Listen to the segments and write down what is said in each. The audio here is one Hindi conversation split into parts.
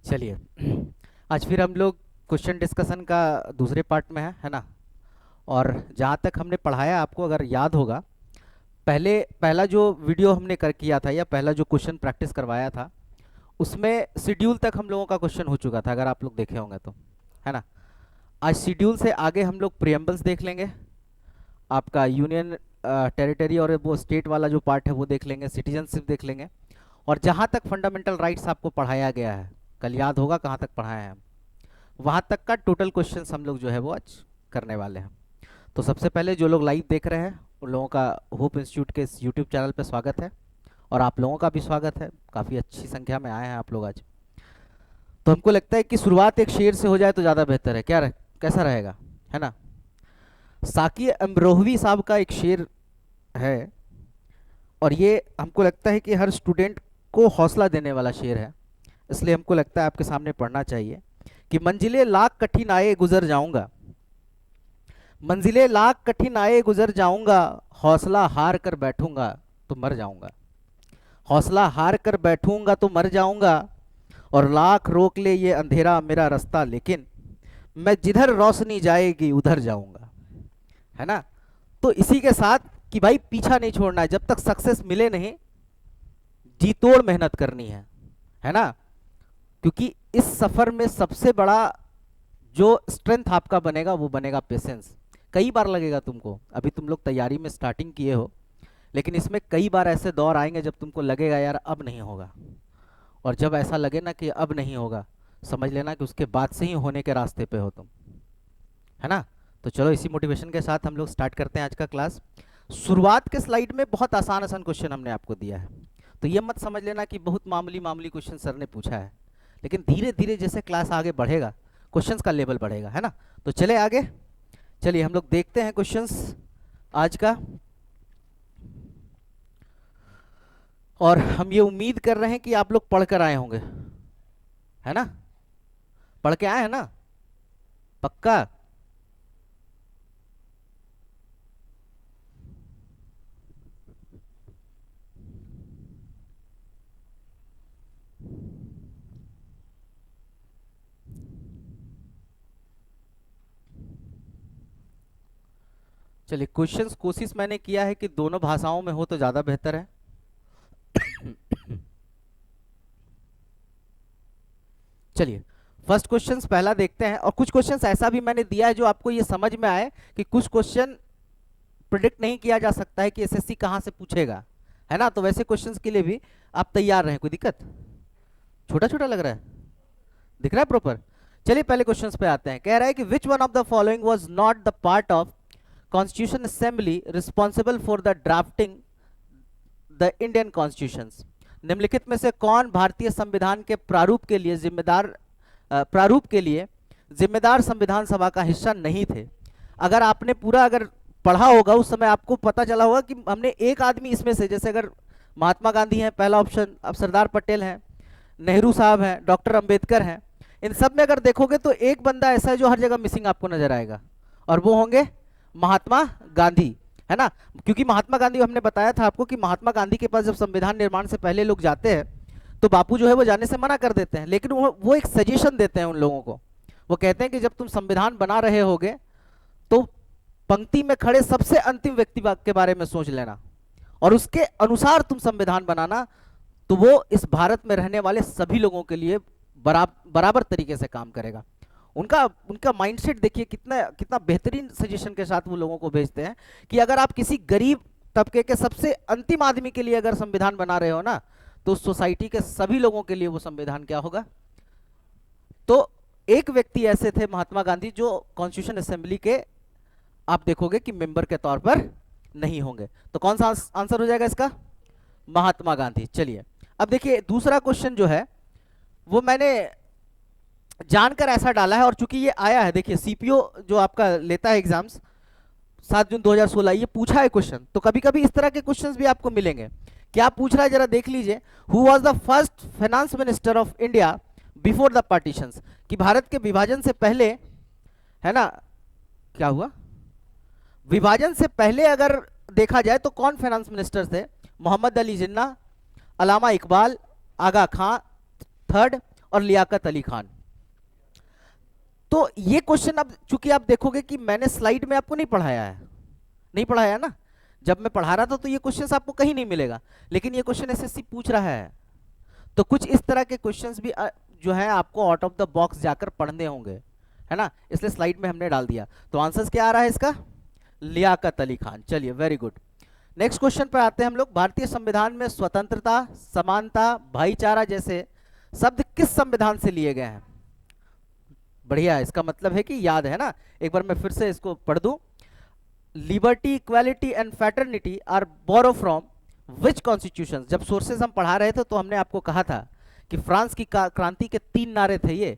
चलिए। आज फिर हम लोग क्वेश्चन डिस्कशन का दूसरे पार्ट में है ना। और जहाँ तक हमने पढ़ाया आपको अगर याद होगा, पहला जो वीडियो हमने कर किया था या पहला जो क्वेश्चन प्रैक्टिस करवाया था उसमें शेड्यूल तक हम लोगों का क्वेश्चन हो चुका था, अगर आप लोग देखे होंगे तो, है ना। आज शेड्यूल से आगे हम लोग प्रियम्बल्स देख लेंगे, आपका यूनियन टेरिटरी और वो स्टेट वाला जो पार्ट है वो देख लेंगे, सिटीजनशिप देख लेंगे। और जहाँ तक फंडामेंटल राइट्स आपको पढ़ाया गया है, कल याद होगा कहाँ तक पढ़ाया है हम, वहाँ तक का टोटल क्वेश्चंस हम लोग जो है वो आज करने वाले हैं। तो सबसे पहले जो लोग लाइव देख रहे हैं उन लोगों का होप इंस्टीट्यूट के इस यूट्यूब चैनल पर स्वागत है, और आप लोगों का भी स्वागत है। काफ़ी अच्छी संख्या में आए हैं आप लोग आज। तो हमको लगता है कि शुरुआत एक शेर से हो जाए तो ज़्यादा बेहतर है, कैसा रहेगा, है ना। साकी अमरोहवी साहब का एक शेर है, और ये हमको लगता है कि हर स्टूडेंट को हौसला देने वाला शेर है, इसलिए हमको लगता है आपके सामने पढ़ना चाहिए कि मंजिलें लाख कठिन आए गुजर जाऊंगा, मंजिलें लाख कठिन आए गुजर जाऊंगा, हौसला हार कर बैठूंगा तो मर जाऊंगा, हौसला हार कर बैठूंगा तो मर जाऊंगा, और लाख रोक ले ये अंधेरा मेरा रास्ता, लेकिन मैं जिधर रोशनी जाएगी उधर जाऊंगा, है ना। तो इसी के साथ कि भाई पीछा नहीं छोड़ना है, जब तक सक्सेस मिले नहीं जी तोड़ मेहनत करनी है ना। क्योंकि इस सफर में सबसे बड़ा जो स्ट्रेंथ आपका बनेगा वो बनेगा पेशेंस। कई बार लगेगा तुमको, अभी तुम लोग तैयारी में स्टार्टिंग किए हो, लेकिन इसमें कई बार ऐसे दौर आएंगे जब तुमको लगेगा यार अब नहीं होगा, और जब ऐसा लगे ना कि अब नहीं होगा, समझ लेना कि उसके बाद से ही होने के रास्ते पे हो तुम, है ना। तो चलो इसी मोटिवेशन के साथ हम लोग स्टार्ट करते हैं आज का क्लास। शुरुआत के स्लाइड में बहुत आसान आसान क्वेश्चन हमने आपको दिया है, तो ये मत समझ लेना कि बहुत मामूली मामूली क्वेश्चन सर ने पूछा है, लेकिन धीरे धीरे जैसे क्लास आगे बढ़ेगा क्वेश्चंस का लेवल बढ़ेगा, है ना। तो चले आगे, चलिए हम लोग देखते हैं क्वेश्चंस आज का। और हम ये उम्मीद कर रहे हैं कि आप लोग पढ़ कर आए होंगे, है ना। पढ़ के आए हैं ना, पक्का। चलिए क्वेश्चंस कोशिश मैंने किया है कि दोनों भाषाओं में हो तो ज़्यादा बेहतर है। चलिए फर्स्ट क्वेश्चंस पहला देखते हैं, और कुछ क्वेश्चंस ऐसा भी मैंने दिया है जो आपको ये समझ में आए कि कुछ क्वेश्चन प्रिडिक्ट नहीं किया जा सकता है कि एसएससी कहाँ से पूछेगा, है ना। तो वैसे क्वेश्चंस के लिए भी आप तैयार रहें, कोई दिक्कत। छोटा छोटा लग रहा है, दिख रहा है प्रॉपर। चलिए पहले क्वेश्चंस पे आते हैं। कह रहा है कि which one of the following was not the part of constitution assembly responsible for the drafting the Indian constitution. निम्नलिखित में से कौन भारतीय संविधान के प्रारूप के लिए जिम्मेदार संविधान सभा का हिस्सा नहीं थे। अगर आपने पूरा अगर पढ़ा होगा उस समय आपको पता चला होगा कि हमने एक आदमी इसमें से, जैसे अगर महात्मा गांधी हैं पहला ऑप्शन, अब सरदार पटेल हैं, नेहरू साहब हैं, डॉक्टर अंबेडकर हैं, इन सब में अगर देखोगे तो एक बंदा ऐसा है जो हर जगह मिसिंग आपको नजर आएगा, और वो होंगे महात्मा गांधी, है ना। क्योंकि महात्मा गांधी, हमने बताया था आपको कि महात्मा गांधी के पास जब संविधान निर्माण से पहले लोग जाते हैं तो बापू जो है वो जाने से मना कर देते हैं, लेकिन वो एक सजेशन देते हैं उन लोगों को। वो कहते हैं कि जब तुम संविधान बना रहे होगे तो पंक्ति में खड़े सबसे अंतिम व्यक्ति के बारे में सोच लेना, और उसके अनुसार तुम संविधान बनाना, तो वो इस भारत में रहने वाले सभी लोगों के लिए बराबर तरीके से काम करेगा। उनका उनका माइंडसेट देखिए कितना कितना बेहतरीन सजेशन के साथ वो लोगों को भेजते हैं कि अगर आप किसी गरीब तबके के सबसे अंतिम आदमी के लिए अगर संविधान बना रहे हो ना, तो सोसाइटी के सभी लोगों के लिए वो संविधान क्या होगा। तो एक व्यक्ति ऐसे थे महात्मा गांधी जो कॉन्स्टिट्यूशन असेंबली के आप देखोगे कि मेंबर के तौर पर नहीं होंगे। तो कौन सा आंसर हो जाएगा इसका, महात्मा गांधी। चलिए अब देखिए दूसरा क्वेश्चन जो है वो मैंने जानकर ऐसा डाला है, और चूंकि ये आया है, देखिए सीपीओ जो आपका लेता है एग्जाम्स 7 जून 2016, ये पूछा है क्वेश्चन, तो कभी कभी इस तरह के क्वेश्चंस भी आपको मिलेंगे। क्या पूछ रहा है जरा देख लीजिए। Who was the first finance minister of India before the partitions, कि भारत के विभाजन से पहले, है ना, क्या हुआ, विभाजन से पहले अगर देखा जाए तो कौन फाइनेंस मिनिस्टर थे। मोहम्मद अली जिन्ना, अलामा इकबाल, आगा खां थर्ड, और लियाकत अली खान। तो ये क्वेश्चन अब चूंकि आप देखोगे कि मैंने स्लाइड में आपको नहीं पढ़ाया है, नहीं पढ़ाया ना, जब मैं पढ़ा रहा था तो ये क्वेश्चन आपको कहीं नहीं मिलेगा, लेकिन ये क्वेश्चन एसएससी पूछ रहा है। तो कुछ इस तरह के क्वेश्चंस भी जो है आपको आउट ऑफ द बॉक्स जाकर पढ़ने होंगे, है ना, इसलिए स्लाइड में हमने डाल दिया। तो आंसर क्या आ रहा है इसका? लियाकत अली खान। चलिए वेरी गुड। नेक्स्ट क्वेश्चन पर आते हैं हम लोग। भारतीय संविधान में स्वतंत्रता, समानता, भाईचारा जैसे शब्द किस संविधान से लिए गए हैं? बढ़िया, इसका मतलब है कि याद है ना। एक बार मैं फिर से इसको पढ़ दूं। Liberty, equality and fraternity are borrow from which constitution. जब सोर्सेज हम पढ़ा रहे थे तो हमने आपको कहा था कि फ्रांस की क्रांति के 3 नारे थे ये,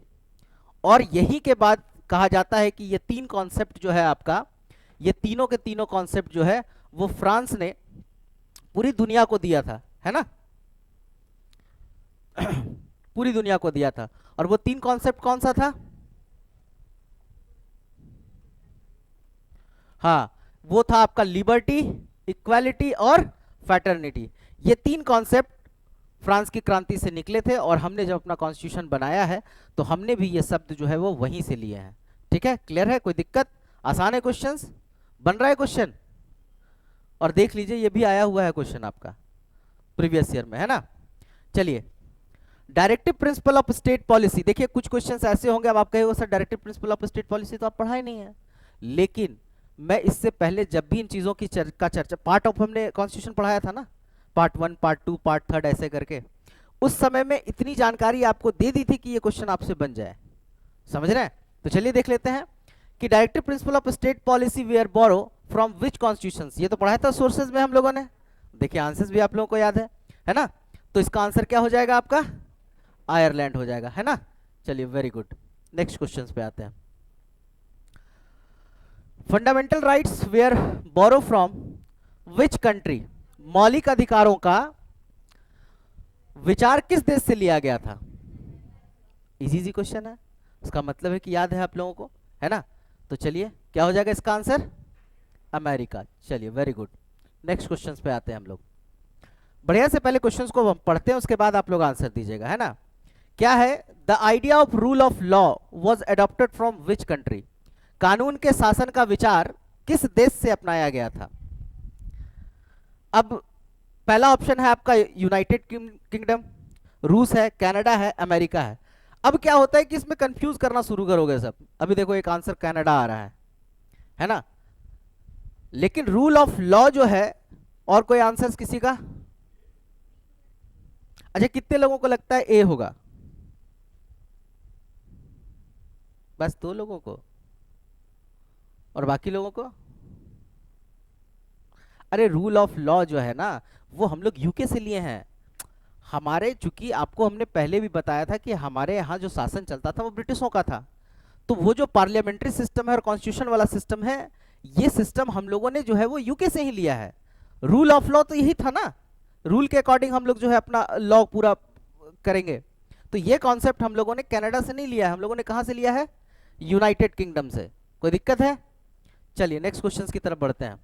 और यही के बाद कहा जाता है कि ये 3 कॉन्सेप्ट जो है आपका, ये तीनों के तीनों कॉन्सेप्ट जो है वो फ्रांस ने पूरी दुनिया को दिया था, है ना पूरी दुनिया को दिया था। और वो 3 कॉन्सेप्ट कौन सा था? हाँ, वो था आपका लिबर्टी, इक्वालिटी और फैटर्निटी। ये 3 कॉन्सेप्ट फ्रांस की क्रांति से निकले थे, और हमने जब अपना कॉन्स्टिट्यूशन बनाया है तो हमने भी ये शब्द जो है वो वहीं से लिए हैं। ठीक है, क्लियर है? कोई दिक्कत? आसान है क्वेश्चंस, बन रहा है क्वेश्चन। और देख लीजिए ये भी आया हुआ है क्वेश्चन आपका प्रीवियस ईयर में, है ना। चलिए, directive principle of state policy. देखिए कुछ क्वेश्चंस ऐसे होंगे, अब आप कहेंगे sir directive principle of state policy तो आप पढ़ाए नहीं है, लेकिन मैं इससे पहले जब भी इन चीज़ों की चर्चा, पार्ट ऑफ हमने कॉन्स्टिट्यूशन पढ़ाया था ना, पार्ट 1, पार्ट 2, पार्ट 3 ऐसे करके, उस समय में इतनी जानकारी आपको दे दी थी कि ये क्वेश्चन आपसे बन जाए। समझ रहे हैं? तो चलिए देख लेते हैं कि directive principle of state policy we are borrow from which constitutions. ये तो पढ़ाया था सोर्सेज में हम लोगों ने। देखिए आंसर्स भी आप लोगों को याद है ना। तो इसका आंसर क्या हो जाएगा आपका? आयरलैंड हो जाएगा, है ना। चलिए वेरी गुड। नेक्स्ट क्वेश्चन पे आते हैं। Fundamental rights were borrow from which country. मौलिक अधिकारों का विचार किस देश से लिया गया था? इजी क्वेश्चन है, इसका मतलब है कि याद है आप लोगों को, है ना। तो चलिए क्या हो जाएगा इसका आंसर? अमेरिका। चलिए वेरी गुड। नेक्स्ट क्वेश्चन पे आते हैं हम लोग। बढ़िया से पहले क्वेश्चंस को हम पढ़ते हैं, उसके बाद आप लोग आंसर दीजिएगा, है ना। क्या है? The idea of rule of law was adopted from which country. कानून के शासन का विचार किस देश से अपनाया गया था? अब पहला ऑप्शन है आपका यूनाइटेड किंगडम, रूस है, कनाडा है, अमेरिका है। अब क्या होता है कि इसमें कंफ्यूज करना शुरू करोगे सब। अभी देखो एक आंसर कनाडा आ रहा है ना, लेकिन रूल ऑफ लॉ जो है, और कोई आंसर किसी का? अच्छा, कितने लोगों को लगता है ए होगा? बस 2 लोगों को, और बाकी लोगों को? अरे रूल ऑफ लॉ जो है ना, वो हम लोग यूके से लिए हैं। हमारे, चूंकि आपको हमने पहले भी बताया था कि हमारे यहाँ जो शासन चलता था वो ब्रिटिशों का था, तो वो जो पार्लियामेंट्री सिस्टम है और कॉन्स्टिट्यूशन वाला सिस्टम है, ये सिस्टम हम लोगों ने जो है वो यूके से ही लिया है। रूल ऑफ लॉ तो यही था ना, रूल के अकॉर्डिंग हम लोग जो है अपना लॉ पूरा करेंगे। तो ये कॉन्सेप्ट हम लोगों ने कनाडा से नहीं लिया है, हम लोगों ने कहां से लिया है? यूनाइटेड किंगडम से। कोई दिक्कत है? चलिए नेक्स्ट क्वेश्चन की तरफ बढ़ते हैं।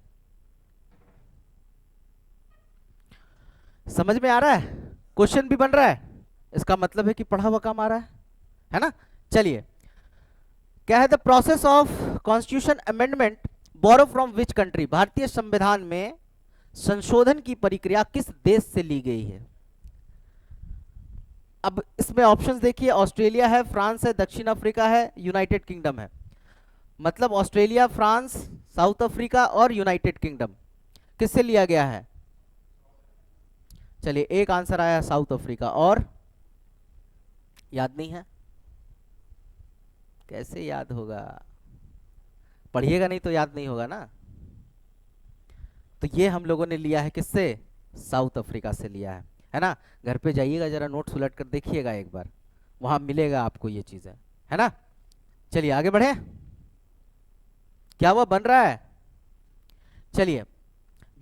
समझ में आ रहा है? क्वेश्चन भी बन रहा है, इसका मतलब है कि पढ़ा हुआ काम आ रहा है ना। चलिए, क्या है? The process of constitution amendment borrow from which country. भारतीय संविधान में संशोधन की प्रक्रिया किस देश से ली गई है? अब इसमें ऑप्शंस देखिए, ऑस्ट्रेलिया है, फ्रांस है, दक्षिण अफ्रीका है, यूनाइटेड किंगडम है। मतलब ऑस्ट्रेलिया, फ्रांस, साउथ अफ्रीका और यूनाइटेड किंगडम किससे लिया गया है? चलिए एक आंसर आया साउथ अफ्रीका, और याद नहीं है? कैसे याद होगा? पढ़िएगा नहीं तो याद नहीं होगा ना। तो ये हम लोगों ने लिया है किससे? साउथ अफ्रीका से लिया है ना। घर पे जाइएगा जरा नोट्स उलट कर देखिएगा एक बार, वहां मिलेगा आपको ये चीजें, है ना। चलिए आगे बढ़े। क्या वो बन रहा है? चलिए,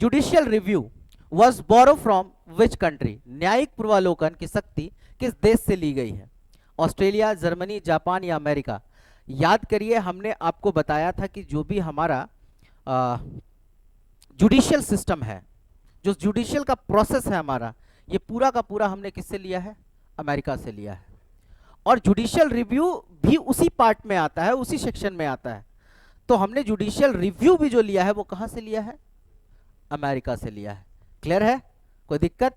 judicial review was borrow from which country. न्यायिक पूर्वालोकन की शक्ति किस देश से ली गई है? ऑस्ट्रेलिया, जर्मनी, जापान या अमेरिका? याद करिए, हमने आपको बताया था कि जो भी हमारा जुडिशियल सिस्टम है, जो जुडिशियल का प्रोसेस है हमारा, ये पूरा का पूरा हमने किससे लिया है? अमेरिका से लिया है। और जुडिशियल रिव्यू भी उसी पार्ट में आता है, उसी सेक्शन में आता है। तो हमने जुडिशियल रिव्यू भी जो लिया है वो कहां से लिया है? अमेरिका से लिया है। क्लियर है? कोई दिक्कत?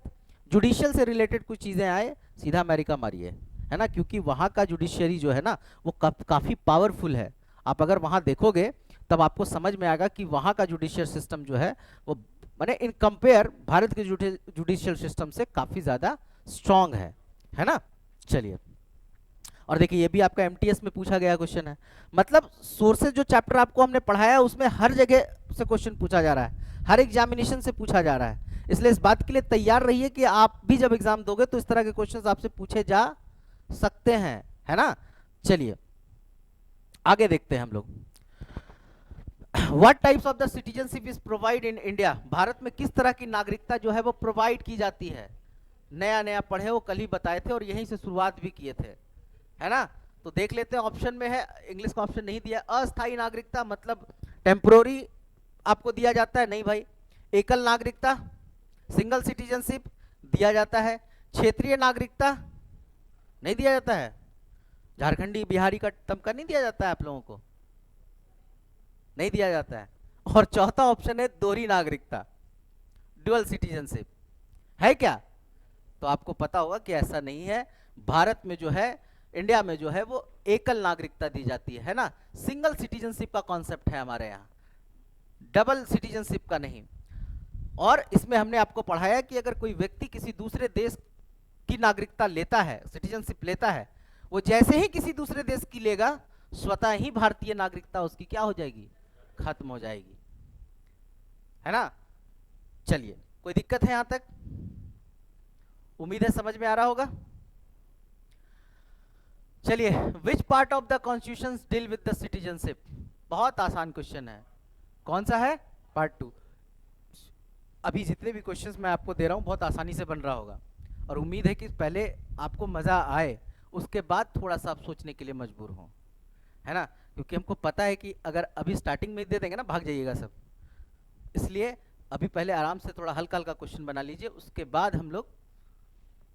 जुडिशियल से रिलेटेड कुछ चीजें आए, सीधा अमेरिका मारिए, है ना, क्योंकि वहां का जुडिशियरी जो है ना वो काफी पावरफुल है। आप अगर वहां देखोगे तब आपको समझ में आएगा कि वहां का जुडिशियल सिस्टम जो है वो माने इन कंपेयर भारत के जुडिशियल सिस्टम से काफी ज्यादा स्ट्रांग है ना। चलिए, और देखिए ये भी आपका एमटीएस में पूछा गया क्वेश्चन है। मतलब सोर्सेज जो चैप्टर आपको हमने पढ़ाया है उसमें हर जगह से क्वेश्चन पूछा जा रहा है, हर एग्जामिनेशन से पूछा जा रहा है। इसलिए इस बात के लिए तैयार रहिए कि आप भी जब एग्जाम दोगे तो इस तरह के क्वेश्चंस आपसे पूछे जा सकते हैं, है ना। चलिए आगे देखते हैं हम लोग। What types of the citizenship is provide in India? Bharat में किस तरह की नागरिकता जो है वो प्रोवाइड की जाती है? नया नया पढ़े हो, कल ही बताए थे और यहीं से शुरुआत भी किए थे, है ना। तो देख लेते हैं, ऑप्शन में है, इंग्लिश का ऑप्शन नहीं दिया। अस्थायी नागरिकता मतलब टेम्पोररी आपको दिया जाता है, नहीं भाई। एकल नागरिकता सिंगल सिटीजनशिप दिया जाता है। क्षेत्रीय नागरिकता नहीं दिया जाता है, झारखंडी बिहारी का तमका नहीं दिया जाता है, आप लोगों को नहीं दिया जाता है। और चौथा ऑप्शन है दोहरी नागरिकता, ड्यूअल सिटीजनशिप, है क्या? तो आपको पता होगा कि ऐसा नहीं है। भारत में जो है, इंडिया में जो है वो एकल नागरिकता दी जाती है ना। सिंगल सिटीजनशिप का कॉन्सेप्ट है हमारे यहाँ, डबल सिटीजनशिप का नहीं। और इसमें हमने आपको पढ़ाया कि अगर कोई व्यक्ति किसी दूसरे देश की नागरिकता लेता है, सिटीजनशिप लेता है, वो जैसे ही किसी दूसरे देश की लेगा स्वतः ही भारतीय नागरिकता उसकी क्या हो जाएगी? खत्म हो जाएगी, है ना। चलिए, कोई दिक्कत है यहां तक? उम्मीद है समझ में आ रहा होगा। चलिए, which part of the constitution deal with the citizenship? बहुत आसान क्वेश्चन है। कौन सा है? पार्ट 2। अभी जितने भी क्वेश्चंस मैं आपको दे रहा हूं बहुत आसानी से बन रहा होगा, और उम्मीद है कि पहले आपको मजा आए, उसके बाद थोड़ा सा आप सोचने के लिए मजबूर हो, है ना। क्योंकि हमको पता है कि अगर अभी स्टार्टिंग में दे देंगे ना भाग जाइएगा सब, इसलिए अभी पहले आराम से थोड़ा हल्का हल्का क्वेश्चन बना लीजिए, उसके बाद हम लोग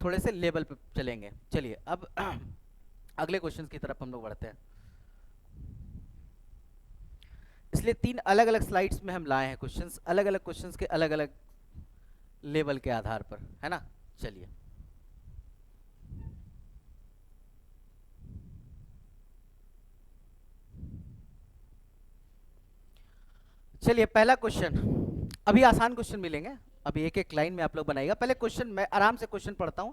थोड़े से लेवल पे चलेंगे। चलिए अब अगले क्वेश्चन की तरफ हम लोग बढ़ते हैं। इसलिए 3 अलग अलग स्लाइड्स में हम लाए हैं क्वेश्चंस, अलग अलग क्वेश्चंस के अलग अलग लेवल के आधार पर, है ना। चलिए चलिए पहला क्वेश्चन, अभी आसान क्वेश्चन मिलेंगे, अभी एक एक लाइन में आप लोग बनाइएगा। पहले क्वेश्चन मैं आराम से क्वेश्चन पढ़ता हूं,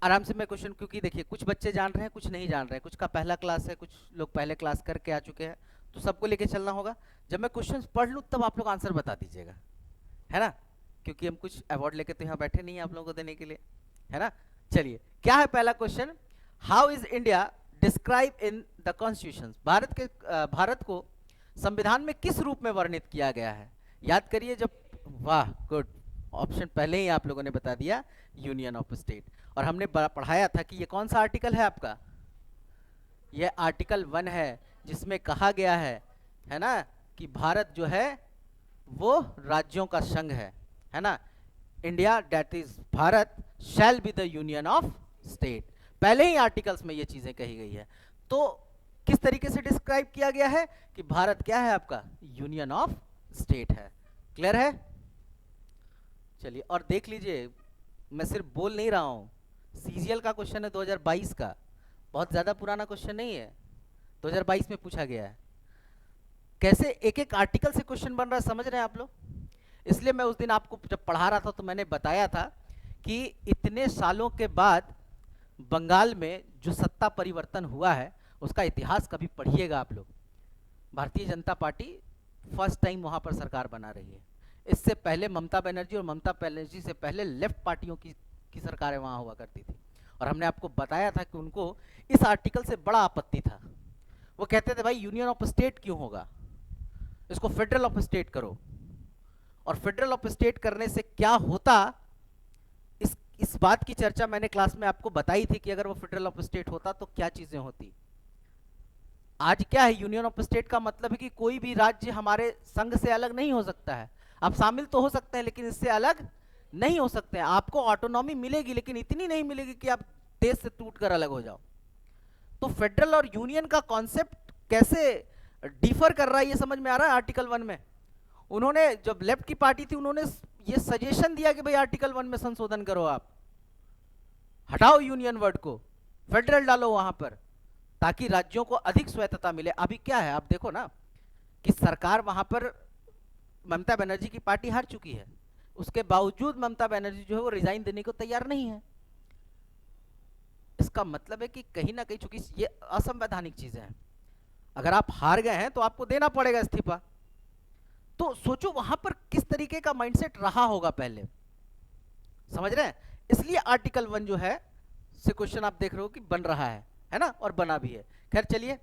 आराम से मैं क्वेश्चन, क्योंकि देखिए कुछ बच्चे जान रहे हैं कुछ नहीं जान रहे हैं, कुछ का पहला क्लास है, कुछ लोग पहले क्लास करके आ चुके हैं, तो सबको लेके चलना होगा। जब मैं क्वेश्चन पढ़ लूँ तब आप लोग आंसर बता दीजिएगा, है ना, क्योंकि हम कुछ अवार्ड लेके तो यहाँ बैठे नहीं है आप लोगों को देने के लिए, है ना। चलिए क्या है पहला question? How is India describe in the constitution? Bharat को संविधान में किस रूप में वर्णित किया गया है? याद करिए जब, वाह गुड, ऑप्शन पहले ही आप लोगों ने बता दिया, यूनियन ऑफ स्टेट। और हमने पढ़ाया था कि ये कौन सा आर्टिकल है आपका? ये आर्टिकल 1 है, जिसमें कहा गया है ना, कि भारत जो है वो राज्यों का संघ है ना। India that is Bharat shall be the union of state, पहले ही आर्टिकल्स में ये चीजें कही गई है। तो किस तरीके से डिस्क्राइब किया गया है कि भारत क्या है आपका? यूनियन ऑफ स्टेट है। क्लियर है? चलिए और देख लीजिए, मैं सिर्फ बोल नहीं रहा हूं, सीजीएल का क्वेश्चन है 2022 का, बहुत ज्यादा पुराना क्वेश्चन नहीं है, 2022 में पूछा गया है। कैसे एक एक आर्टिकल से क्वेश्चन बन रहा है, समझ रहे हैं आप लोग? इसलिए मैं उस दिन आपको जब पढ़ा रहा था तो मैंने बताया था कि इतने सालों के बाद बंगाल में जो सत्ता परिवर्तन हुआ है उसका इतिहास कभी पढ़िएगा आप लोग। Bharatiya Janata party first time वहां पर सरकार बना रही है। इससे पहले ममता बनर्जी, और ममता बनर्जी से पहले लेफ्ट पार्टियों की सरकारें वहां हुआ करती थी। और हमने आपको बताया था कि उनको इस आर्टिकल से बड़ा आपत्ति था। वो कहते थे भाई यूनियन ऑफ स्टेट क्यों होगा, इसको फेडरल ऑफ स्टेट करो। और फेडरल ऑफ स्टेट करने से क्या होता, इस बात की चर्चा मैंने क्लास में आपको बताई थी कि अगर वो फेडरल ऑफ स्टेट होता तो क्या चीजें होती। आज क्या है, यूनियन ऑफ स्टेट का मतलब है कि कोई भी राज्य हमारे संघ से अलग नहीं हो सकता है। आप शामिल तो हो सकते हैं लेकिन इससे अलग नहीं हो सकते हैं। आपको ऑटोनॉमी मिलेगी लेकिन इतनी नहीं मिलेगी कि आप देश से टूट कर अलग हो जाओ। तो फेडरल और यूनियन का कॉन्सेप्ट कैसे डिफर कर रहा है ये समझ में आ रहा है आर्टिकल 1 में। उन्होंने जब लेफ्ट की पार्टी थी उन्होंने ये सजेशन दिया कि भाई आर्टिकल 1 में संशोधन करो, आप हटाओ यूनियन वर्ड को, फेडरल डालो वहां पर, ताकि राज्यों को अधिक स्वायत्तता मिले। अभी क्या है आप देखो ना कि सरकार वहां पर ममता बनर्जी की पार्टी हार चुकी है, उसके बावजूद ममता बनर्जी जो है वो रिजाइन देने को तैयार नहीं है। इसका मतलब है कि कहीं ना कहीं चूंकि ये असंवैधानिक चीजें हैं, अगर आप हार गए हैं तो आपको देना पड़ेगा इस्तीफा। तो सोचो वहां पर किस तरीके का माइंडसेट रहा होगा पहले, समझ रहे हैं? इसलिए आर्टिकल 1 जो है से क्वेश्चन आप देख रहे हो कि बन रहा है ना, और बना भी है। खैर चलिए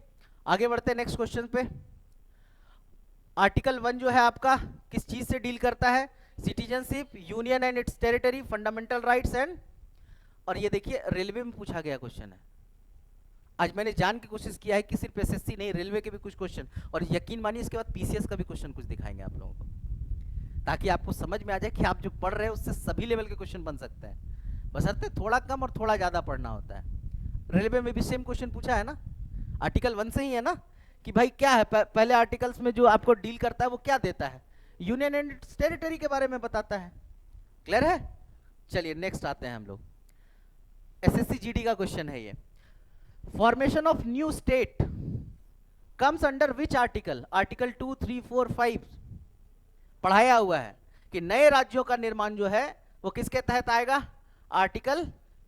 आगे बढ़ते हैं नेक्स्ट क्वेश्चन पे। आर्टिकल 1 जो है आपका किस चीज से डील करता है? Citizenship, union and it's territory, fundamental rights and, और ये देखिए रेलवे में पूछा गया क्वेश्चन है। आज मैंने जान की कोशिश किया है कि सिर्फ एसएससी नहीं, रेलवे के भी कुछ क्वेश्चन, और यकीन मानिए इसके बाद पीसीएस का भी क्वेश्चन कुछ दिखाएंगे आप लोगों को, ताकि आपको समझ में आ जाए कि आप जो पढ़ रहे हैं उससे सभी लेवल के क्वेश्चन बन सकते हैं, बशर्ते थोड़ा कम और थोड़ा ज्यादा पढ़ना होता है। रेलवे में भी सेम क्वेश्चन पूछा है ना, आर्टिकल 1 से ही है ना, कि भाई क्या है पहले आर्टिकल्स में जो आपको डील करता है वो क्या देता है? यूनियन एंड इट्स टेरिटरी के बारे में बताता है। क्लियर है? चलिए नेक्स्ट आते हैं हम लोग। एसएससी जीडी का क्वेश्चन है ये। Formation of new state comes under which article? Article 2, 3, 4, 5 पढ़ाया हुआ है कि नए राज्यों का निर्माण जो है वो किसके तहत आएगा? आर्टिकल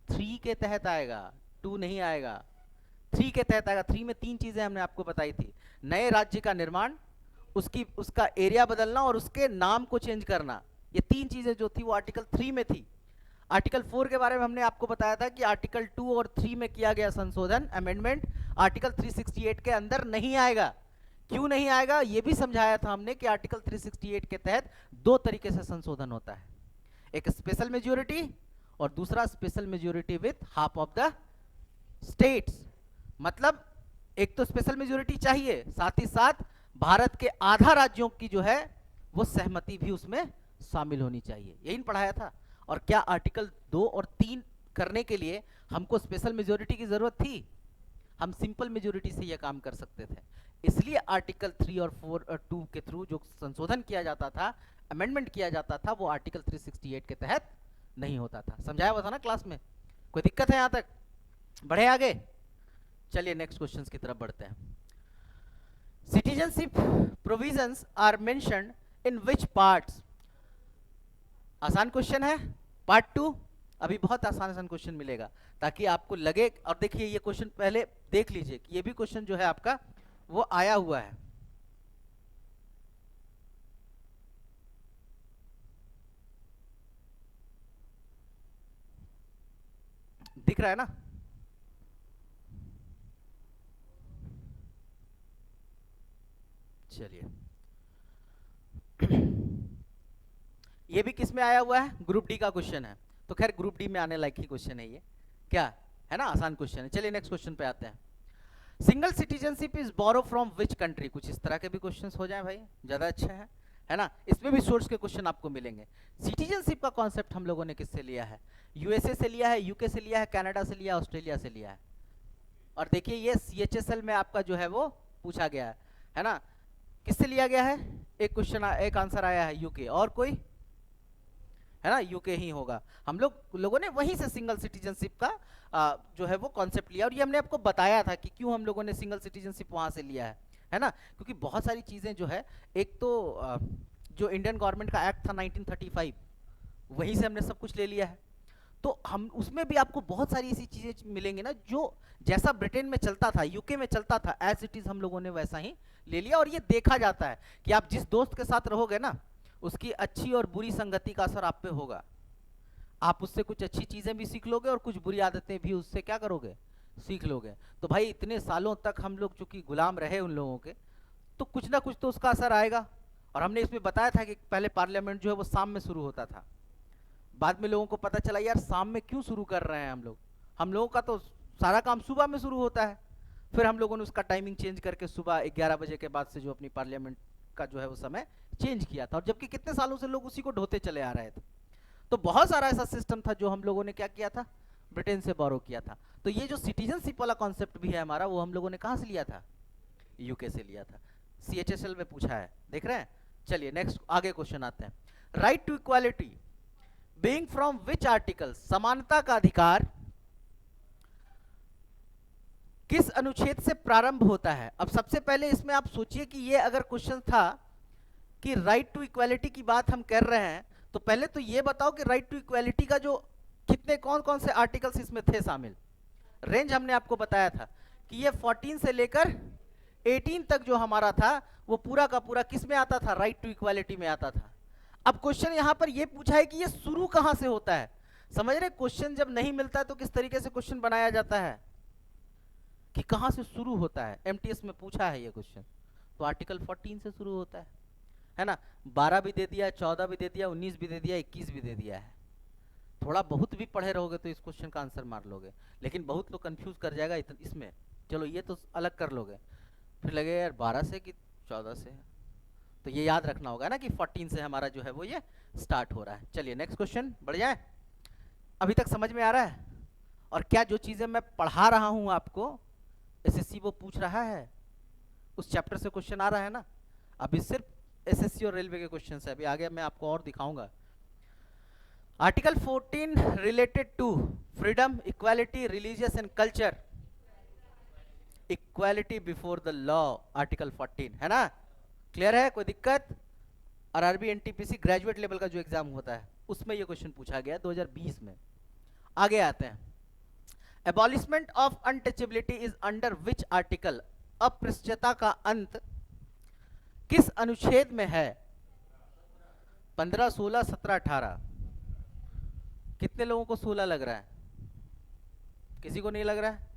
3 के तहत आएगा, 2 नहीं आएगा, 3 के तहत आएगा। 3 में 3 चीजें हमने आपको बताई थी, नए राज्य का निर्माण, उसका एरिया बदलना और उसके नाम को चेंज करना। ये 3 चीजें जो थी वो आर्टिकल 3 में थी। आर्टिकल 4 के बारे में हमने आपको बताया था कि आर्टिकल 2 और 3 में किया गया संशोधन, अमेंडमेंट, आर्टिकल 368 के अंदर नहीं आएगा। क्यों नहीं आएगा ये भी समझाया था हमने कि आर्टिकल 368 के तहत 2 तरीके से संशोधन होता है, एक स्पेशल मेजॉरिटी और दूसरा special majority with half of the states. मतलब एक तो स्पेशल मेजॉरिटी चाहिए, साथ ही साथ भारत के आधा राज्यों की जो है वो सहमति भी उसमें शामिल होनी चाहिए, यही पढ़ाया था। और क्या आर्टिकल 2 और 3 करने के लिए हमको स्पेशल मेजॉरिटी की जरूरत थी? हम सिंपल मेजॉरिटी से यह काम कर सकते थे। इसलिए आर्टिकल 3 और 4 और 2 के थ्रू जो संशोधन किया जाता था, अमेंडमेंट किया जाता था, वो आर्टिकल 368 के तहत नहीं होता था। समझाया हुआ था ना क्लास में? कोई दिक्कत है यहां तक? बढ़े आगे, चलिए नेक्स्ट क्वेश्चंस की तरफ बढ़ते हैं। Citizenship provisions are mentioned in which parts? आसान क्वेश्चन है, पार्ट 2। अभी बहुत आसान क्वेश्चन मिलेगा ताकि आपको लगे। और देखिए ये क्वेश्चन पहले देख लीजिए कि ये भी क्वेश्चन जो है आपका वो आया हुआ है। दिख रहा है ना? चलिए ये भी किस में आया हुआ है? ग्रुप डी का क्वेश्चन है। तो खैर ग्रुप डी में आने लायक ही क्वेश्चन है ये, क्या है ना, आसान क्वेश्चन है। चलिए नेक्स्ट क्वेश्चन पे आते हैं। Single citizenship is borrow from which country? कुछ इस तरह के भी क्वेश्चंस हो जाए भाई, ज्यादा अच्छा है ना। इसमें भी सोर्स के क्वेश्चन आपको मिलेंगे। सिटीजनशिप का कॉन्सेप्ट हम लोगों ने किससे लिया है? यूएसए से लिया है, यूके से लिया है, कनाडा से लिया है, ऑस्ट्रेलिया से लिया है। और देखिए ये सीएचएसएल में आपका जो है वो पूछा गया है ना, किससे लिया गया है? एक क्वेश्चन, एक आंसर आया है यूके, और कोई है ना, यूके ही होगा। हम लोगों ने वहीं से सिंगल सिटीजनशिप का जो है वो कॉन्सेप्ट लिया, और ये हमने आपको बताया था कि क्यों हम लोगों ने सिंगल सिटीजनशिप वहां से लिया है ना, क्योंकि बहुत सारी चीजें जो है, एक तो जो इंडियन गवर्नमेंट का एक्ट था 1935, वहीं से हमने सब कुछ ले लिया है। तो हम उसमें भी आपको बहुत सारी ऐसी चीजें मिलेंगी ना, जो जैसा ब्रिटेन में चलता था, यूके में चलता था, एज इट इज हम लोगों ने वैसा ही ले लिया। और ये देखा जाता है कि आप जिस दोस्त के साथ रहोगे ना, उसकी अच्छी और बुरी संगति का असर आप पे होगा। आप उससे कुछ अच्छी चीजें भी सीख लोगे और कुछ बुरी आदतें भी उससे क्या करोगे, सीख लोगे। तो भाई इतने सालों तक हम लोग चूंकि गुलाम रहे उन लोगों के, तो कुछ ना कुछ तो उसका असर आएगा। और हमने इसमें बताया था कि पहले पार्लियामेंट जो है वो शाम में शुरू होता था, बाद में लोगों को पता चला यार शाम में क्यों शुरू कर रहे हैं हम लोगों का तो सारा काम सुबह में शुरू होता है। फिर हम लोगों ने उसका टाइमिंग चेंज करके सुबह 11 बजे के बाद से जो अपनी पार्लियामेंट का जो है वो समय चेंज किया था, और जबकि कितने सालों से लोग उसी को ढोते चले आ रहे थे। तो बहुत सारा ऐसा सिस्टम था जो हम लोगों ने क्या किया था, ब्रिटेन से बोरो किया था। तो ये जो सिटीजनशिप वाला कॉन्सेप्ट भी है हमारा, वो हम लोगों ने कहाँ से लिया था? यूके से लिया था। CHSL में पूछा है, देख रहे हैं। चलिए नेक्स्ट आगे क्वेश्चन आते हैं। Right to equality being from which article, समानता का अधिकार किस अनुच्छेद से प्रारंभ होता है? अब सबसे पहले इसमें आप सोचिए कि ये अगर क्वेश्चन था कि राइट टू इक्वालिटी की बात हम कर रहे हैं, तो पहले तो ये बताओ कि राइट टू इक्वालिटी का जो कितने कौन कौन से आर्टिकल्स इसमें थे शामिल। रेंज हमने आपको बताया था कि ये 14 से लेकर 18 तक जो हमारा था वो पूरा का पूरा किस में आता था? राइट टू इक्वालिटी में आता था। अब क्वेश्चन यहां पर ये पूछा है कि ये शुरू कहां से होता है। समझ रहे, क्वेश्चन जब नहीं मिलता है तो किस तरीके से क्वेश्चन बनाया जाता है कि कहां से शुरू होता है। MTS में पूछा है ये क्वेश्चन, तो आर्टिकल 14 से शुरू होता है ना। 12 भी दे दिया, 14 भी दे दिया, 19 भी दे दिया, 21 भी दे दिया है। थोड़ा बहुत भी पढ़े रहोगे तो इस क्वेश्चन का आंसर मार लोगे, लेकिन बहुत लोग कंफ्यूज कर जाएगा इसमें। चलो ये तो अलग कर लोगे, फिर लगेगा यार 12 से कि 14 से। तो ये याद रखना होगा ना कि 14 से हमारा जो है वो ये स्टार्ट हो रहा है। चलिए नेक्स्ट क्वेश्चन बढ़ जाए। अभी तक समझ में आ रहा है? और क्या जो चीजें मैं पढ़ा रहा हूं आपको SSC वो पूछ रहा है, उस चैप्टर से क्वेश्चन आ रहा है ना। अभी सिर्फ SSC और रेलवे के क्वेश्चन है, अभी आगे मैं आपको और दिखाऊंगा। Article 14 related to freedom, equality, religious and culture, equality before the law, article 14 है ना। क्लियर है? कोई दिक्कत? और RRB NTPC ग्रेजुएट लेवल का जो एग्जाम होता है उसमें ये क्वेश्चन पूछा गया 2020 में। आगे आते हैं। Abolishment of untouchability is under which article, अपृष्ठता का अंत किस अनुच्छेद में है? 15, 16, 17, 18। कितने लोगों को 16 लग रहा है? किसी को नहीं लग रहा है?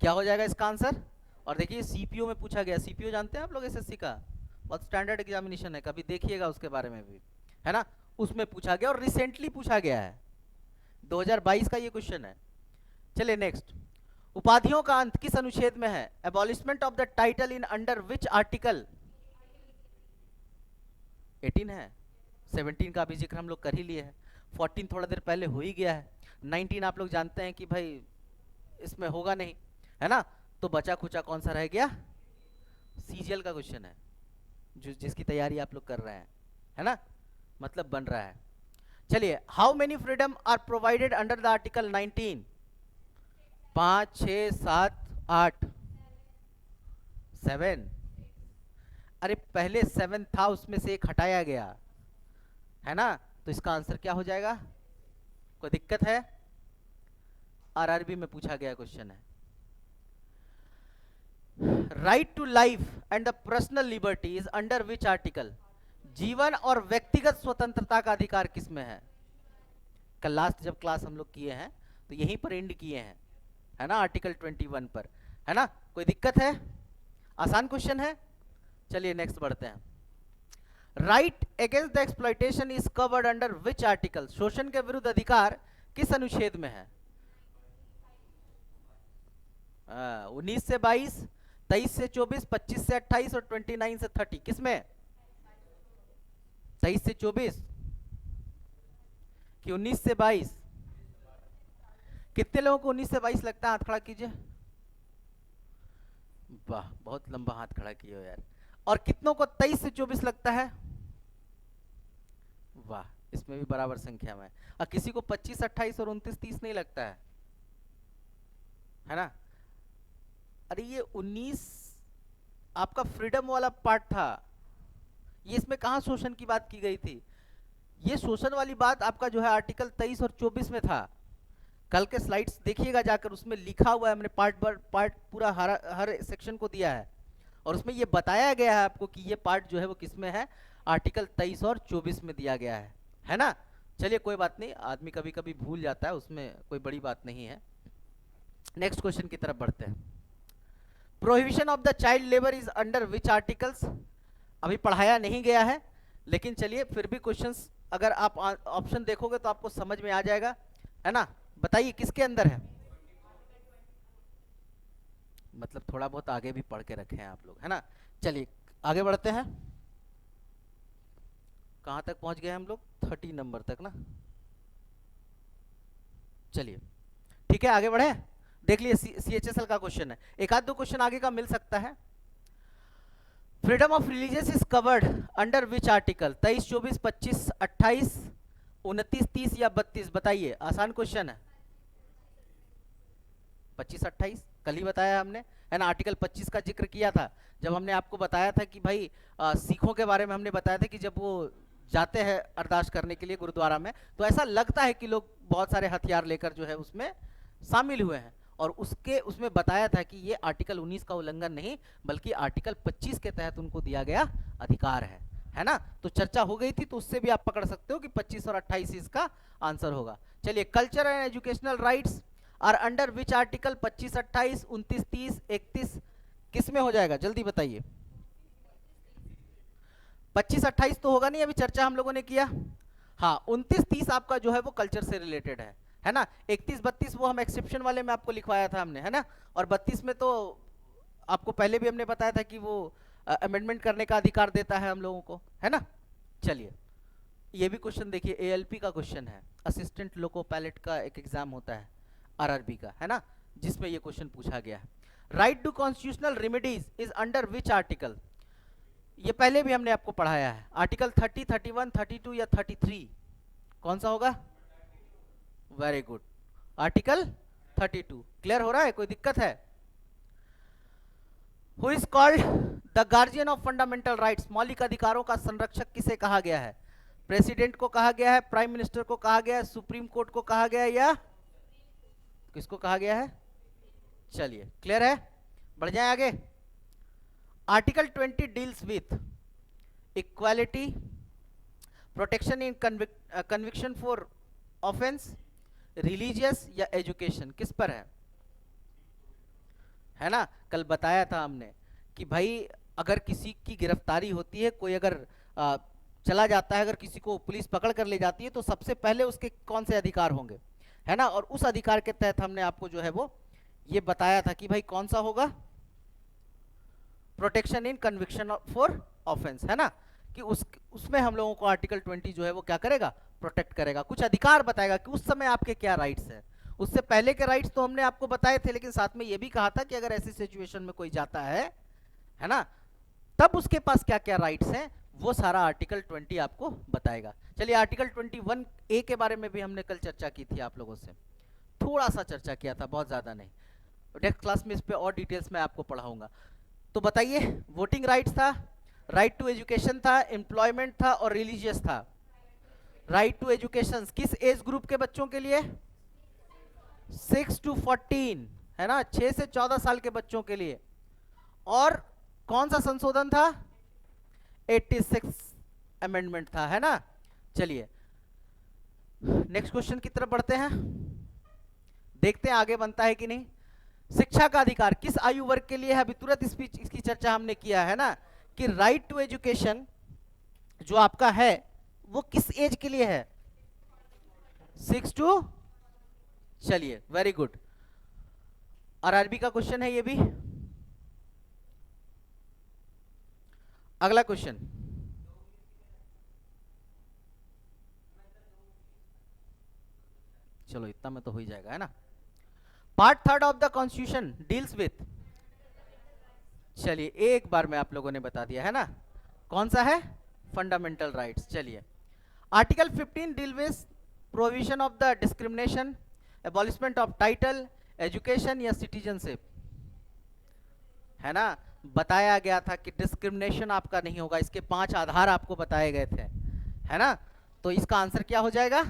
क्या हो जाएगा इसका आंसर? और देखिए CPO में पूछा गया। CPO जानते हैं आप लोग SSC का, बहुत स्टैंडर्ड एग्जामिनेशन है, कभी देखिएगा उसके बारे में भी, है ना। उसमें पूछा गया और रिसेंटली पूछा गया है, 2022 का ये क्वेश्चन है। चलिए नेक्स्ट। उपाधियों का अंत किस अनुच्छेद में है? Abolishment of the title in under which article? 18 है। 17 का भी जिक्र हम लोग कर ही लिए हैं। 14 थोड़ा देर पहले हो ही गया है। 19 आप लोग जानते हैं कि भाई इसमें होगा नहीं, है ना। तो बचा खुचा कौन सा रह गया? CGL का क्वेश्चन है, जिसकी तैयारी आप लोग कर रहे हैं, है ना, मतलब बन रहा है। चलिए, how many freedom are provided under the article 19? 5, 6, 7, 8, 7। अरे पहले 7 था, उसमें से एक हटाया गया है ना, तो इसका आंसर क्या हो जाएगा? कोई दिक्कत है? RRB में पूछा गया क्वेश्चन है। Right to life and the personal liberty is under which article? जीवन और व्यक्तिगत स्वतंत्रता का अधिकार किसमें है? कल लास्ट जब क्लास हम लोग किए हैं तो यहीं पर एंड किए हैं, है ना, आर्टिकल 21 पर, है ना। कोई दिक्कत है? आसान क्वेश्चन है। चलिए नेक्स्ट बढ़ते हैं। Right against the exploitation is covered under which article? शोषण के विरुद्ध अधिकार किस अनुच्छेद में है? 19 से 22, 23 से 24, 25 से 28 और 29 से 30। किसमें? 23 से 24 कि 19 से 22? कितने लोगों को 19 से 22 लगता है? हाथ खड़ा कीजिए। वाह, बहुत लंबा हाथ खड़ा किए हो यार। और कितनों को 23 से 24 लगता है? वाह, इसमें भी बराबर संख्या में। और किसी को 25, 28 और 29, 30 नहीं लगता है ना। अरे ये 19 आपका फ्रीडम वाला पार्ट था, ये इसमें कहां शोषण की बात की गई थी? ये शोषण वाली बात आपका जो है आर्टिकल 23 और 24 में था। कल के स्लाइड्स देखिएगा जाकर, उसमें लिखा हुआ है, हमने पार्ट पूरा हर सेक्शन को दिया है और उसमें ये बताया गया है आपको कि ये पार्ट जो है वो किसमें है? आर्टिकल 23 और 24 में दिया गया है ना। चलिए कोई बात नहीं, आदमी कभी कभी भूल जाता है, उसमें कोई बड़ी बात नहीं है। नेक्स्ट क्वेश्चन की तरफ बढ़ते हैं। Prohibition of the child labour is under which articles? अभी पढ़ाया नहीं गया है, लेकिन चलिए फिर भी क्वेश्चंस अगर आप ऑप्शन देखोगे तो आपको समझ में आ जाएगा, है ना। बताइए किसके अंदर है? मतलब थोड़ा बहुत आगे भी पढ़ के रखे हैं आप लोग, है ना। चलिए आगे बढ़ते हैं। कहां तक पहुंच गए हम लोग? 30 नंबर तक ना। चलिए ठीक है, आगे बढ़े। देख लिए CHSL का क्वेश्चन है, एक आध दो क्वेश्चन आगे का मिल सकता है। Freedom of religious is covered under which article? 23, 24, 25, 28, 29, 30 या 32? बताइए, आसान क्वेश्चन है। 25, 28 कल ही बताया हमने, है ना। आर्टिकल 25 का जिक्र किया था जब हमने आपको बताया था कि भाई सिखों के बारे में हमने बताया था कि जब वो जाते हैं अरदास करने के लिए गुरुद्वारा में, तो ऐसा लगता है कि लोग बहुत सारे हथियार लेकर जो है उसमें शामिल हुए हैं, और उसमें बताया था कि ये आर्टिकल 19 का उल्लंघन नहीं बल्कि आर्टिकल 25 के तहत उनको दिया गया अधिकार है ना। तो चर्चा हो गई थी, तो उससे भी आप पकड़ सकते हो कि 25 और 28 इसका आंसर होगा। चलिए, culture and educational rights are under which article? 25, 28, 29, 30, 31 किस में हो जाएगा, जल्दी बताइए। 25, 28 तो होगा नहीं, अभी चर्चा हम लोगों ने किया। हाँ, 29, 30 आपका जो है वो कल्चर से रिलेटेड है ना। 31, 32 वो हम एक्सेप्शन वाले में आपको लिखवाया था हमने, है ना। और 32 में तो आपको पहले भी हमने बताया था कि वो अमेंडमेंट करने का अधिकार देता है हम लोगों को, है ना। चलिए, ये भी क्वेश्चन देखिए, ALP का क्वेश्चन है, असिस्टेंट लोको पायलट का एक एग्जाम होता है RRB का, है ना, जिसमें ये क्वेश्चन पूछा गया है। Right to constitutional remedies is under which article? ये पहले भी हमने आपको पढ़ाया है। आर्टिकल 30, 31, 32 या 33 कौन सा होगा? Very good, article 32। क्लियर हो रहा है, कोई दिक्कत है? Who is called the guardian of fundamental rights? मौलिक अधिकारों का संरक्षक किसे कहा गया है? प्रेसिडेंट को कहा गया है, प्राइम मिनिस्टर को कहा गया है, सुप्रीम कोर्ट को कहा गया है, या किसको कहा गया है? चलिए, क्लियर है, बढ़ जाए आगे। Article 20 deals with equality, protection in conviction for offence, religious या एजुकेशन, किस पर है ना। कल बताया था हमने कि भाई अगर किसी की गिरफ्तारी होती है, कोई अगर चला जाता है, अगर किसी को पुलिस पकड़ कर ले जाती है, तो सबसे पहले उसके कौन से अधिकार होंगे, है ना। और उस अधिकार के तहत हमने आपको जो है वो ये बताया था कि भाई कौन सा होगा? Protection in conviction for offence, है ना, कि उसमें हम लोगों को आर्टिकल 20 जो है वो क्या करेगा? प्रोटेक्ट करेगा, कुछ अधिकार बताएगा कि उस समय आपके क्या राइट्स हैं। उससे पहले के राइट्स तो हमने आपको बताए थे, लेकिन साथ में ये भी कहा था कि अगर ऐसी सिचुएशन में कोई जाता है ना, तब उसके पास क्या क्या राइट्स हैं, वो सारा आर्टिकल 20 आपको बताएगा। चलिए, आर्टिकल 21A के बारे में भी हमने कल चर्चा की थी आप लोगों से, थोड़ा सा चर्चा किया था, बहुत ज्यादा नहीं। नेक्स्ट क्लास में इस पे और डिटेल्स में आपको पढ़ाऊंगा। तो बताइए, वोटिंग राइट्स था, राइट टू एजुकेशन था, एम्प्लॉयमेंट था और रिलीजियस था। राइट टू एजुकेशन किस एज ग्रुप के बच्चों के लिए? 6 to 14, है ना, 6 से 14 साल के बच्चों के लिए। और कौन सा संशोधन था? 86 अमेंडमेंट था, है ना। चलिए, नेक्स्ट क्वेश्चन की तरफ बढ़ते हैं, देखते हैं आगे बनता है कि नहीं। शिक्षा का अधिकार किस आयु वर्ग के लिए है? अभी तुरंत इसकी चर्चा हमने किया है ना, कि राइट टू एजुकेशन जो आपका है वो किस एज के लिए है? 6 to, चलिए वेरी गुड। RRB का क्वेश्चन है ये भी। अगला क्वेश्चन, चलो इतना में तो हो ही जाएगा, है ना। Part 3 of the constitution deals with, चलिए एक बार में आप लोगों ने बता दिया, है ना, कौन सा है? Fundamental rights. चलिए, article 15 deal with provision of the discrimination, abolishment of title, education या सिटीजनशिप, है ना। बताया गया था कि डिस्क्रिमिनेशन आपका नहीं होगा, इसके 5 आधार आपको बताए गए थे, है ना। तो इसका आंसर क्या हो जाएगा?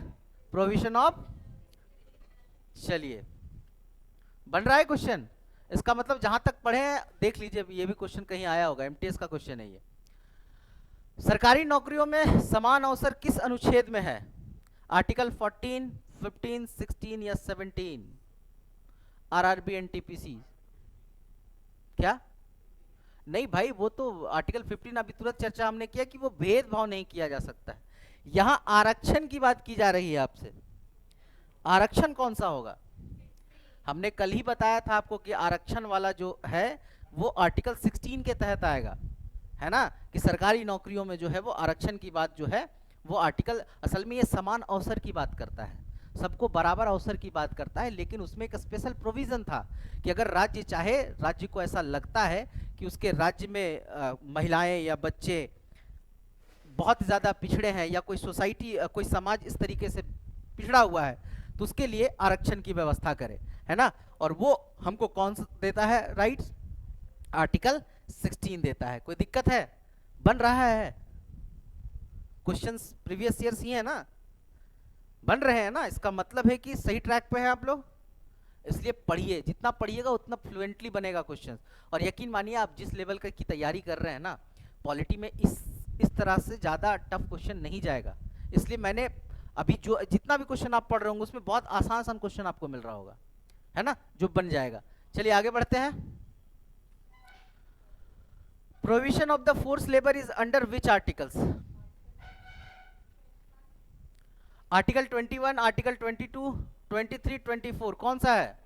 प्रोविजन ऑफ, चलिए बन रहा है क्वेश्चन। इसका मतलब जहां तक पढ़े देख लीजिए, ये भी क्वेश्चन कहीं आया होगा, MTS का क्वेश्चन है ये। सरकारी नौकरियों में समान अवसर किस अनुच्छेद में है? आर्टिकल 14, 15, 16 या 17? RRB NTPC, क्या? नहीं भाई, वो तो आर्टिकल 15 अभी तुरंत चर्चा हमने किया कि वो भेदभाव नहीं किया जा सकता है। यहां आरक्षण की बात की जा रही है आपसे। आरक्षण कौन सा होगा? हमने कल ही बताया था आपको कि आरक्षण वाला जो है वो आर्टिकल 16 के तहत आएगा, है ना, कि सरकारी नौकरियों में जो है वो आरक्षण की बात जो है वो आर्टिकल, असल में ये समान अवसर की बात करता है। सबको बराबर अवसर की बात करता है, लेकिन उसमें एक स्पेशल प्रोविजन था कि अगर राज्य चाहे, राज्य को ऐसा लगता है कि उसके राज्य में महिलाएं या बच्चे बहुत ज़्यादा पिछड़े हैं या कोई सोसाइटी कोई समाज इस तरीके से पिछड़ा हुआ है, तो उसके लिए आरक्षण की व्यवस्था करे, है ना। और वो हमको कौन सा देता है राइट्स? आर्टिकल 16 देता है। कोई दिक्कत है? बन रहा है क्वेश्चंस प्रीवियस ईयर्स ही है ना, बन रहे हैं ना, इसका मतलब है कि सही ट्रैक पे हैं आप लोग। इसलिए पढ़िए, जितना पढ़िएगा उतना फ्लुएंटली बनेगा क्वेश्चंस। और यकीन मानिए आप जिस लेवल की तैयारी कर रहे हैं ना, पॉलिटी में इस तरह से ज़्यादा टफ क्वेश्चन नहीं जाएगा। इसलिए मैंने अभी जो जितना भी क्वेश्चन आप पढ़ रहे होंगे उसमें बहुत आसान आसान क्वेश्चन आपको मिल रहा होगा, है ना, जो बन जाएगा। चलिए आगे बढ़ते हैं। Provision of the force labour is under which articles? Article 21, article 22, 23, 24, कौन सा है?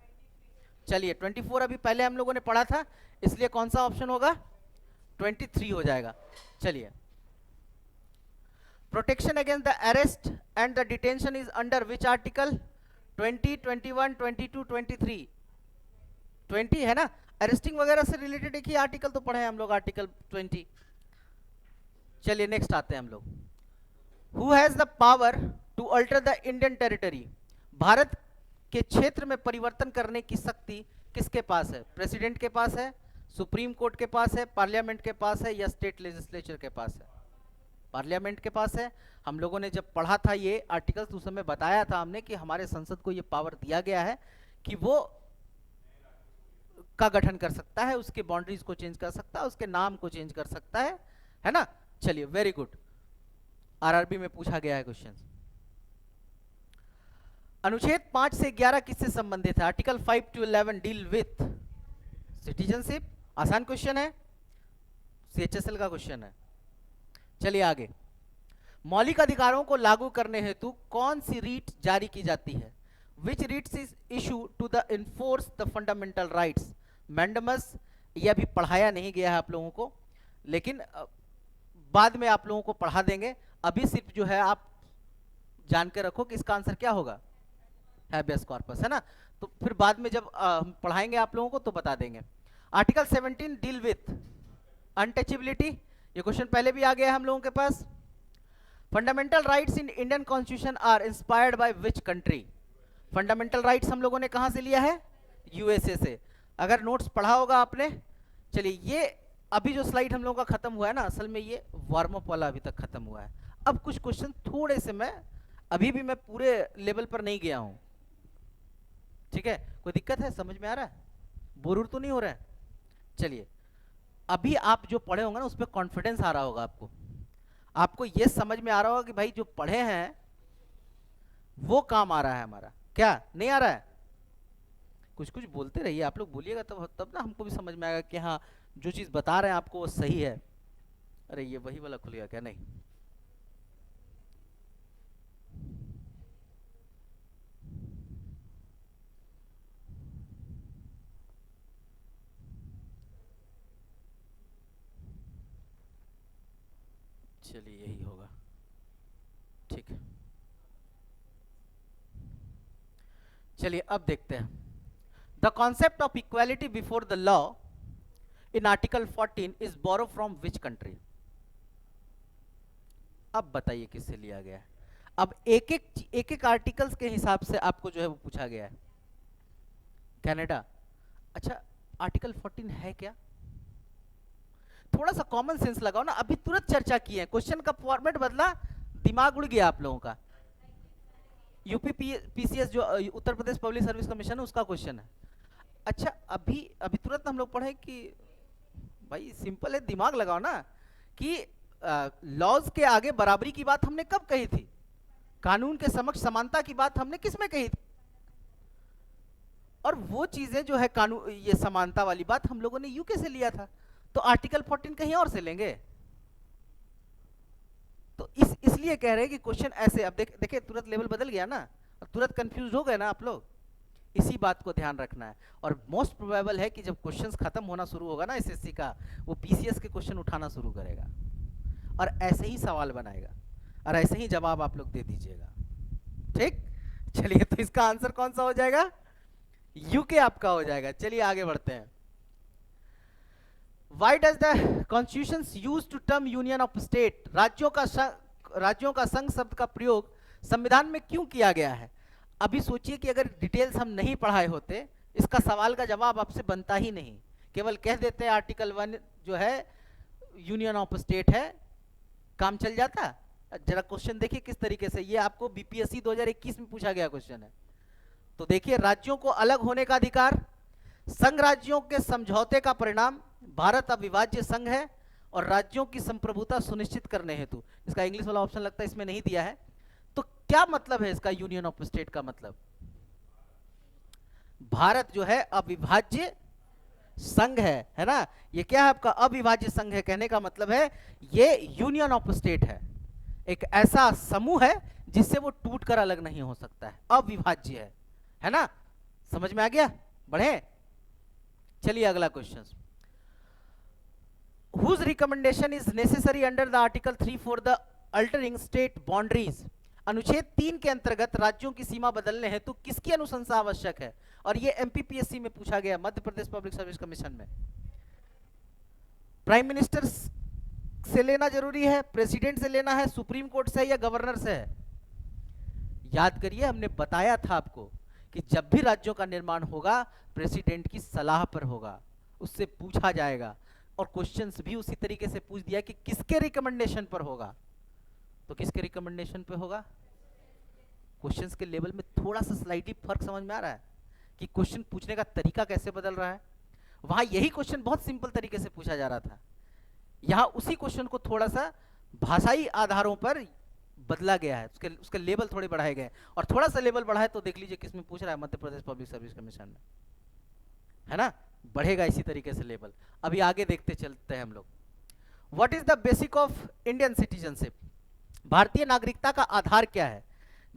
चलिए 24 अभी पहले हम लोगों ने पढ़ा था, इसलिए कौन सा ऑप्शन होगा? 23 हो जाएगा। चलिए, protection against the arrest and the detention is under which article? 20, 21, 22, 23, 20 है ना। अरेस्टिंग वगैरह से रिलेटेड एक ही आर्टिकल तो पढ़े हैं हम लोग, आर्टिकल 20। चलिए नेक्स्ट आते हैं हम लोग। Who has the power to alter the Indian territory? Bharat के क्षेत्र में परिवर्तन करने की शक्ति किसके पास है? प्रेसिडेंट के पास है, सुप्रीम कोर्ट के पास है, पार्लियामेंट के पास है, या स्टेट लेजिस्लेचर के पास है? पार्लियामेंट के पास है। हम लोगों ने जब पढ़ा था ये आर्टिकल्स उस समय बताया था हमने कि हमारे संसद को ये पावर दिया गया है कि वो का गठन कर सकता है, उसके बाउंड्रीज को चेंज कर सकता है, उसके नाम को चेंज कर सकता है ना। चलिए वेरी गुड, आरआरबी में पूछा गया है क्वेश्चन। अनुच्छेद 5 से 11 किससे संबंधित है? Article 5 to 11 deal with citizenship. आसान क्वेश्चन है, सीएचएसएल का क्वेश्चन है। चलिए आगे। मौलिक अधिकारों को लागू करने हेतु कौन सी रीट जारी की जाती है? Which writs is issue to the enforce the fundamental rights? Mandamus, ये अभी पढ़ाया नहीं गया है आप लोगों को, लेकिन बाद में आप लोगों को पढ़ा देंगे। अभी सिर्फ जो है आप जान के रखो कि इसका आंसर क्या होगा, हैबियस कॉर्पस, है ना। तो फिर बाद में जब हम पढ़ाएंगे आप लोगों को तो बता देंगे। आर्टिकल 17 डील विथ अनटचेबिलिटी, ये क्वेश्चन पहले भी आ गया है हम लोगों के पास। Fundamental rights in Indian constitution are inspired by which country? Fundamental rights हम लोगों ने कहां से लिया है? यूएसए से। अगर नोट्स पढ़ा होगा आपने। चलिए, ये अभी जो स्लाइड हम लोगों का खत्म हुआ है ना, असल में ये वार्म अप वाला अभी तक खत्म हुआ है। अब कुछ क्वेश्चन थोड़े से मैं अभी भी मैं पूरे लेवल पर नहीं गया हूं, ठीक है। कोई दिक्कत है? समझ में आ रहा है? बोर तो नहीं हो रहा है? चलिए, अभी आप जो पढ़े होंगे ना उस पर कॉन्फिडेंस आ रहा होगा आपको। आपको ये समझ में आ रहा होगा कि भाई जो पढ़े हैं वो काम आ रहा है हमारा। क्या नहीं आ रहा है? कुछ कुछ बोलते रहिए, आप लोग बोलिएगा तब ना हमको भी समझ में आएगा कि हाँ जो चीज़ बता रहे हैं आपको वो सही है। अरे ये वही वाला खुल गया क्या? नहीं, चलिए यही होगा, ठीक है। चलिए अब देखते हैं। The concept of equality before the law in article 14 is borrow from which country? अब बताइए किससे लिया गया है। अब एक एक आर्टिकल्स के हिसाब से आपको जो है वो पूछा गया है। कनाडा। अच्छा, आर्टिकल 14 है क्या? थोड़ा सा कॉमन सेंस लगाओ ना। अभी तुरंत चर्चा की है, क्वेश्चन का फॉर्मेट बदला, दिमाग उड़ गया आप लोगों का। यूपी पीसीएस जो Uttar Pradesh public service commission है उसका क्वेश्चन है। अच्छा, अभी अभी तुरंत हम लोग पढ़े कि भाई सिंपल है, दिमाग लगाओ ना कि लॉज के आगे बराबरी की बात हमने कब कही थी? कानून के समक्ष समानता की बात हमने किस में कही थी? और वो चीजें जो है कानून, ये समानता वाली बात हम लोगों ने यूके से लिया था, तो आर्टिकल 14 कहीं और से लेंगे। तो इसलिए कह रहे हैं कि क्वेश्चन ऐसे। अब देखिए तुरंत लेवल बदल गया ना, अब तुरंत कंफ्यूज हो गए ना आप लोग। इसी बात को ध्यान रखना है। और मोस्ट प्रोबेबल है कि जब क्वेश्चंस खत्म होना शुरू होगा ना एसएससी का, वो पीसीएस के क्वेश्चन उठाना शुरू करेगा और ऐसे ही सवाल बनाएगा और ऐसे ही जवाब आप लोग दे दीजिएगा, ठीक। चलिए, तो इसका आंसर कौन सा हो जाएगा? यूके आपका हो जाएगा। चलिए आगे बढ़ते हैं। Why does the Constitution use to term union of state? राज्यों का संघ शब्द का प्रयोग संविधान में क्यों किया गया है? अभी सोचिए कि अगर डिटेल्स हम नहीं पढ़ाए होते, इसका सवाल का जवाब आपसे बनता ही नहीं। केवल कह देते हैं आर्टिकल 1 जो है यूनियन ऑफ स्टेट है, काम चल जाता। जरा क्वेश्चन देखिए किस तरीके से, ये आपको बीपीएससी 2021 में पूछा गया क्वेश्चन है। तो देखिए, राज्यों को अलग होने का अधिकार, संघ राज्यों के समझौते का परिणाम, भारत अविभाज्य संघ है, और राज्यों की संप्रभुता सुनिश्चित करने हेतु। इसका इंग्लिश वाला ऑप्शन लगता है इसमें नहीं दिया है। तो क्या मतलब है इसका यूनियन ऑफ स्टेट का? मतलब भारत जो है अविभाज्य संघ है ना? ये क्या है आपका? अविभाज्य संघ है। कहने का मतलब है ये यूनियन ऑफ स्टेट है, एक ऐसा समूह है जिससे वो टूट कर अलग नहीं हो सकता है, अविभाज्य है ना? समझ में आ गया? बढ़े। चलिए अगला question. Whose recommendation is necessary under the Article 3 for the altering state boundaries? अनुच्छेद 3 के अंतर्गत राज्यों की सीमा बदलने हेतु किसकी अनुशंसा आवश्यक है? और ये एमपीपीएससी में पूछा गया, Madhya Pradesh public service commission में। प्राइम मिनिस्टर से लेना जरूरी है, प्रेसिडेंट से लेना है, सुप्रीम कोर्ट से या गवर्नर से है? याद करिए, हमने बताया था आपको कि जब भी राज्यों का निर्माण होगा प्रेसिडेंट की सलाह पर होगा, उससे पूछा जाएगा। और क्वेश्चंस भी उसी तरीके से पूछ दिया कि किसके रिकमेंडेशन पर होगा। तो किसके रिकमेंडेशन पे होगा? क्वेश्चंस के लेवल में थोड़ा सा स्लाइटली फर्क समझ में आ रहा है कि क्वेश्चन पूछने का तरीका कैसे बदल रहा है। वहां यही क्वेश्चन बहुत सिंपल तरीके से पूछा जा रहा था, यहां उसी क्वेश्चन को थोड़ा सा भाषाई आधारों पर बदला गया है, उसके लेवल थोड़े बढ़ाए गए। और थोड़ा सा लेवल बढ़ाए तो देख लीजिए किसमें पूछ रहा है, Madhya Pradesh public service commission में, है ना? बढ़ेगा इसी तरीके से लेवल। अभी आगे देखते चलते हैं हम लोग। What is the basic of Indian citizenship? भारतीय नागरिकता का आधार क्या है?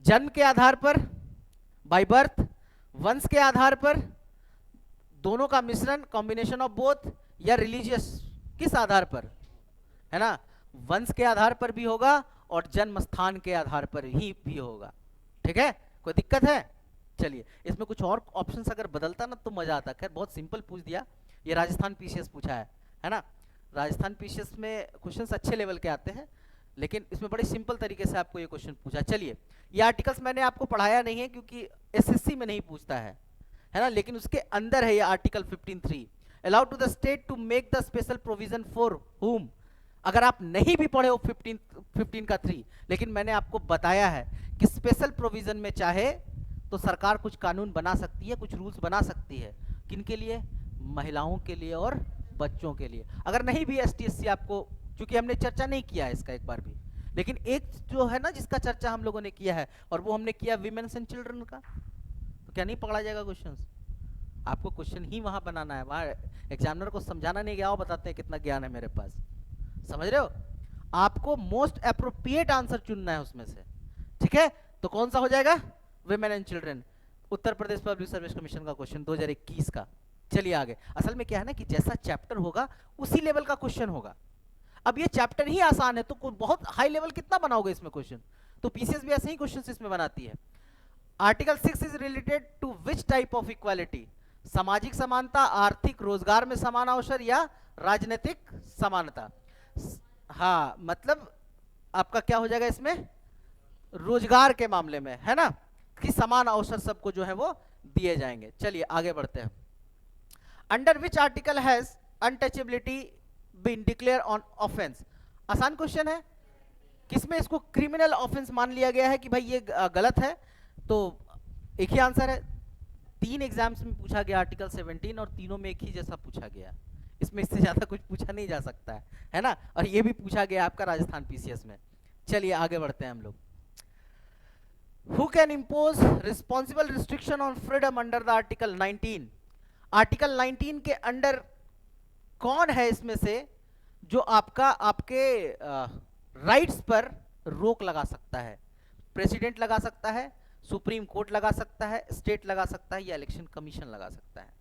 जन्म के आधार पर, बाय बर्थ, वंश के आधार पर, दोनों का मिश्रण, कॉम्बिनेशन ऑफ बोथ, या रिलीजियस, किस आधार पर? है ना? वंश के आधार पर भी होगा और जन्म स्थान के आधार पर ही भी होगा। ठीक है, कोई दिक्कत है? चलिए, इसमें कुछ और ऑप्शंस अगर बदलता ना तो मजा आता। खैर बहुत सिंपल पूछ दिया। ये राजस्थान पीसीएस पूछा है ना? राजस्थान पीसीएस में क्वेश्चंस अच्छे लेवल के आते हैं, लेकिन इसमें बड़े सिंपल तरीके से आपको ये क्वेश्चन पूछा। चलिए, ये आर्टिकल्स मैंने आपको पढ़ाया नहीं है क्योंकि एसएससी में नहीं पूछता है ना? लेकिन उसके अंदर है ये article 15(3), allow to the state to make the special provision for whom. अगर आप नहीं भी पढ़े हो 15 का 3, लेकिन मैंने आपको बताया है कि स्पेशल प्रोविजन में चाहे तो सरकार कुछ कानून बना सकती है, कुछ रूल्स बना सकती है। किनके लिए? महिलाओं के लिए और बच्चों के लिए। अगर नहीं भी एसटीएससी आपको, क्योंकि हमने चर्चा नहीं किया है इसका एक बार भी, लेकिन एक जो है ना जिसका चर्चा हम लोगों ने किया है, और वो हमने किया विमेन्स एंड चिल्ड्रन का, तो क्या नहीं पकड़ा जाएगा क्वेश्चन? आपको क्वेश्चन ही वहां बनाना है, वहां एग्जामिनर को समझाना नहीं गया। बताते हैं कितना ज्ञान है मेरे पास, समझ रहे हो? आपको मोस्ट अप्रोप्रिएट आंसर चुनना है उसमें से। ठीक है, तो कौन सा हो जाएगा? Women and children, Uttar Pradesh public service commission का क्वेश्चन 2021 का। चलिए आगे। असल में क्या है ना कि जैसा चैप्टर होगा उसी लेवल का क्वेश्चन होगा। अब ये चैप्टर ही आसान है तो बहुत हाई लेवल कितना बनाओगे इसमें क्वेश्चन? तो पीसीएस भी ऐसे ही क्वेश्चन इसमें बनाती है। Article 6 is related to which type of equality? सामाजिक समानता, आर्थिक, रोजगार में समान अवसर, या राजनीतिक समानता? हाँ, मतलब आपका क्या हो जाएगा इसमें? रोजगार के मामले में, है ना, कि समान अवसर सबको जो है वो दिए जाएंगे। चलिए आगे बढ़ते हैं। Under which article has untouchability been declare on offence? आसान क्वेश्चन है। किसमें इसको क्रिमिनल ऑफेंस मान लिया गया है कि भाई ये गलत है? तो एक ही आंसर है। 3 एग्जाम्स में पूछा गया आर्टिकल 17, और तीनों में एक ही जैसा पूछा गया। इसमें इससे ज्यादा कुछ पूछा नहीं जा सकता है ना? और ये भी पूछा गया आपका राजस्थान पीसीएस में। चलिए आगे बढ़ते हैं हम लोग। Who can impose responsible restriction on freedom under the Article 19? Article 19 के अंडर कौन है इसमें से जो आपके राइट्स पर रोक लगा सकता है? प्रेसिडेंट लगा सकता है, सुप्रीम कोर्ट लगा सकता है, स्टेट लगा सकता है, या इलेक्शन कमीशन लगा सकता है?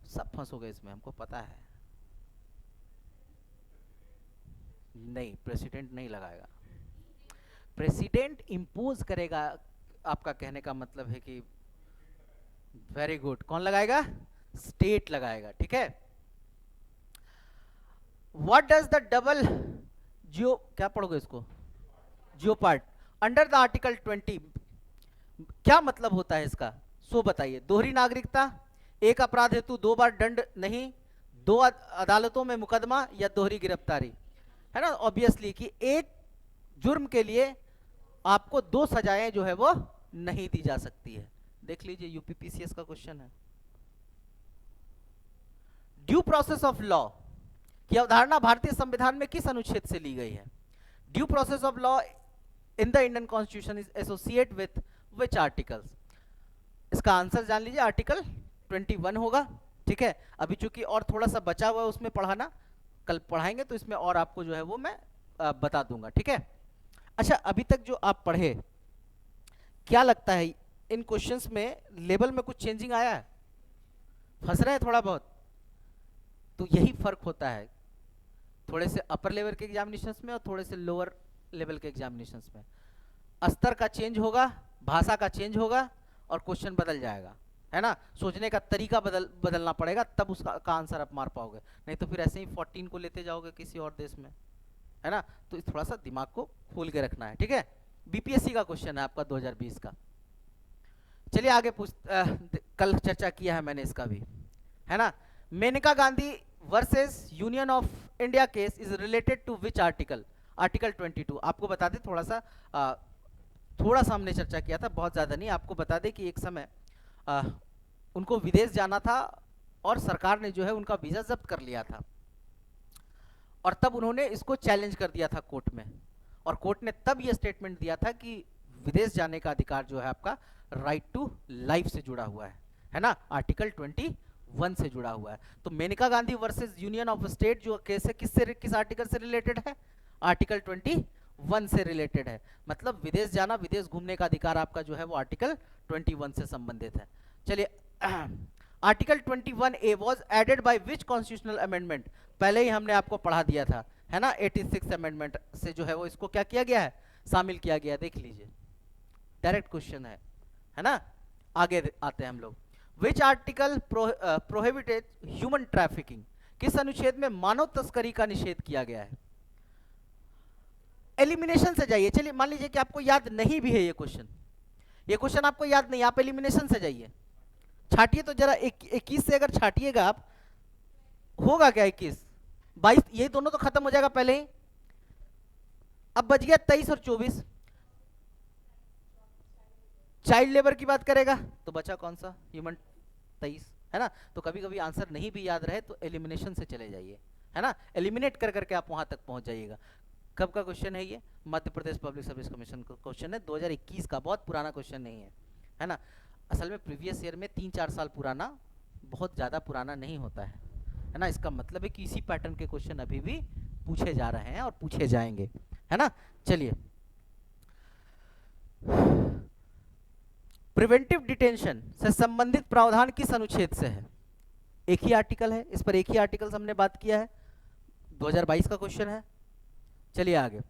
सब फंस हो गए इसमें, हमको पता है। नहीं, प्रेसिडेंट नहीं लगाएगा। प्रेसिडेंट इंपोज करेगा आपका कहने का मतलब है कि वेरी गुड, कौन लगाएगा? स्टेट लगाएगा, ठीक है। व्हाट डज द डबल जियो, क्या पढ़ोगे इसको, जियो पार्ट अंडर द आर्टिकल 20, क्या मतलब होता है इसका? सो बताइए। दोहरी नागरिकता, एक अपराध हेतु 2 बार दंड नहीं, 2 अदालतों में मुकदमा, या दोहरी गिरफ्तारी, है ना। ऑब्वियसली कि एक जुर्म के लिए आपको 2 सजाएं जो है वो नहीं दी जा सकती है। देख लीजिए, यूपीपीसीएस का क्वेश्चन है। ड्यू प्रोसेस ऑफ लॉ की अवधारणा भारतीय संविधान में किस अनुच्छेद से ली गई है? Due process of law in the Indian constitution is associate with which articles? इसका आंसर जान लीजिए, आर्टिकल 21 होगा, ठीक है। अभी चूंकि और थोड़ा सा बचा हुआ है उसमें पढ़ाना, कल पढ़ाएंगे तो इसमें और आपको जो है वो मैं बता दूंगा, ठीक है। अच्छा, अभी तक जो आप पढ़े, क्या लगता है इन क्वेश्चंस में लेवल में कुछ चेंजिंग आया है? फंस रहे हैं थोड़ा बहुत? तो यही फर्क होता है थोड़े से अपर लेवल के एग्जामिनेशंस में और थोड़े से लोअर लेवल के एग्जामिनेशंस में। स्तर का चेंज होगा, भाषा का चेंज होगा और क्वेश्चन बदल जाएगा, है ना। सोचने का तरीका बदलना पड़ेगा, तब उसका आंसर आप मार पाओगे, नहीं तो फिर ऐसे ही 14 को लेते जाओगे किसी और देश में, है ना। तो थोड़ा सा दिमाग को खोल के रखना है, ठीक है। बीपीएससी का क्वेश्चन है आपका 2020 का। चलिए आगे कल चर्चा किया है मैंने इसका भी, है ना। Maneka Gandhi versus union of India case is related to which article? Article 22। आपको बता दें थोड़ा सा हमने चर्चा किया था, बहुत ज्यादा नहीं। आपको बता दें कि एक समय उनको विदेश जाना था और सरकार ने जो है उनका वीजा जब्त कर लिया था, और तब उन्होंने इसको चैलेंज कर दिया था कोर्ट में, और कोर्ट ने तब यह स्टेटमेंट दिया था कि विदेश जाने का अधिकार जो है आपका राइट टू लाइफ से जुड़ा हुआ है ना, आर्टिकल 21 से जुड़ा हुआ है। तो Maneka Gandhi versus union of state जो केस है किस आर्टिकल से रिलेटेड है? आर्टिकल 21 से रिलेटेड है। मतलब विदेश जाना, विदेश घूमने का अधिकार आपका जो है वो आर्टिकल 21 से संबंधित है। चलिए, article 21A was added by which constitutional amendment? पहले ही हमने आपको पढ़ा दिया था, है ना। 86 अमेंडमेंट से जो है वो इसको क्या किया गया है? शामिल किया गया। देख लीजिए, डायरेक्ट क्वेश्चन है ना। आगे आते हैं हम लोग। Which article prohibited human trafficking? किस अनुच्छेद में मानव तस्करी का निषेध किया गया है? एलिमिनेशन से जाइए। चलिए, मान लीजिए कि आपको याद नहीं भी है ये क्वेश्चन आपको याद नहीं, आप एलिमिनेशन से जाइए, छाटिए तो जरा 21 से अगर छाटिएगा आप, होगा क्या? 21 22 ये दोनों तो खत्म हो जाएगा पहले ही। अब बच गया 23 और 24। चाइल्ड लेबर की बात करेगा तो बचा कौन सा? ह्यूमन 23, है ना। तो कभी कभी आंसर नहीं भी याद रहे तो एलिमिनेशन से चले जाइए, है ना। एलिमिनेट कर करके आप वहां तक पहुंच जाइएगा। कब का क्वेश्चन है ये? Madhya Pradesh public service commission का क्वेश्चन है, 2021 का। बहुत पुराना क्वेश्चन नहीं है ना। असल में प्रीवियस ईयर में 3-4 साल पुराना बहुत ज़्यादा पुराना नहीं होता है ना। इसका मतलब है कि इसी पैटर्न के क्वेश्चन अभी भी पूछे जा रहे हैं और पूछे जाएंगे, है ना। चलिए, प्रिवेंटिव डिटेंशन से संबंधित प्रावधान किस अनुच्छेद से है? एक ही आर्टिकल है, इस पर एक ही आर्टिकल से हमने बात किया है, 2022 का क्वेश्चन है। चलिए आगे।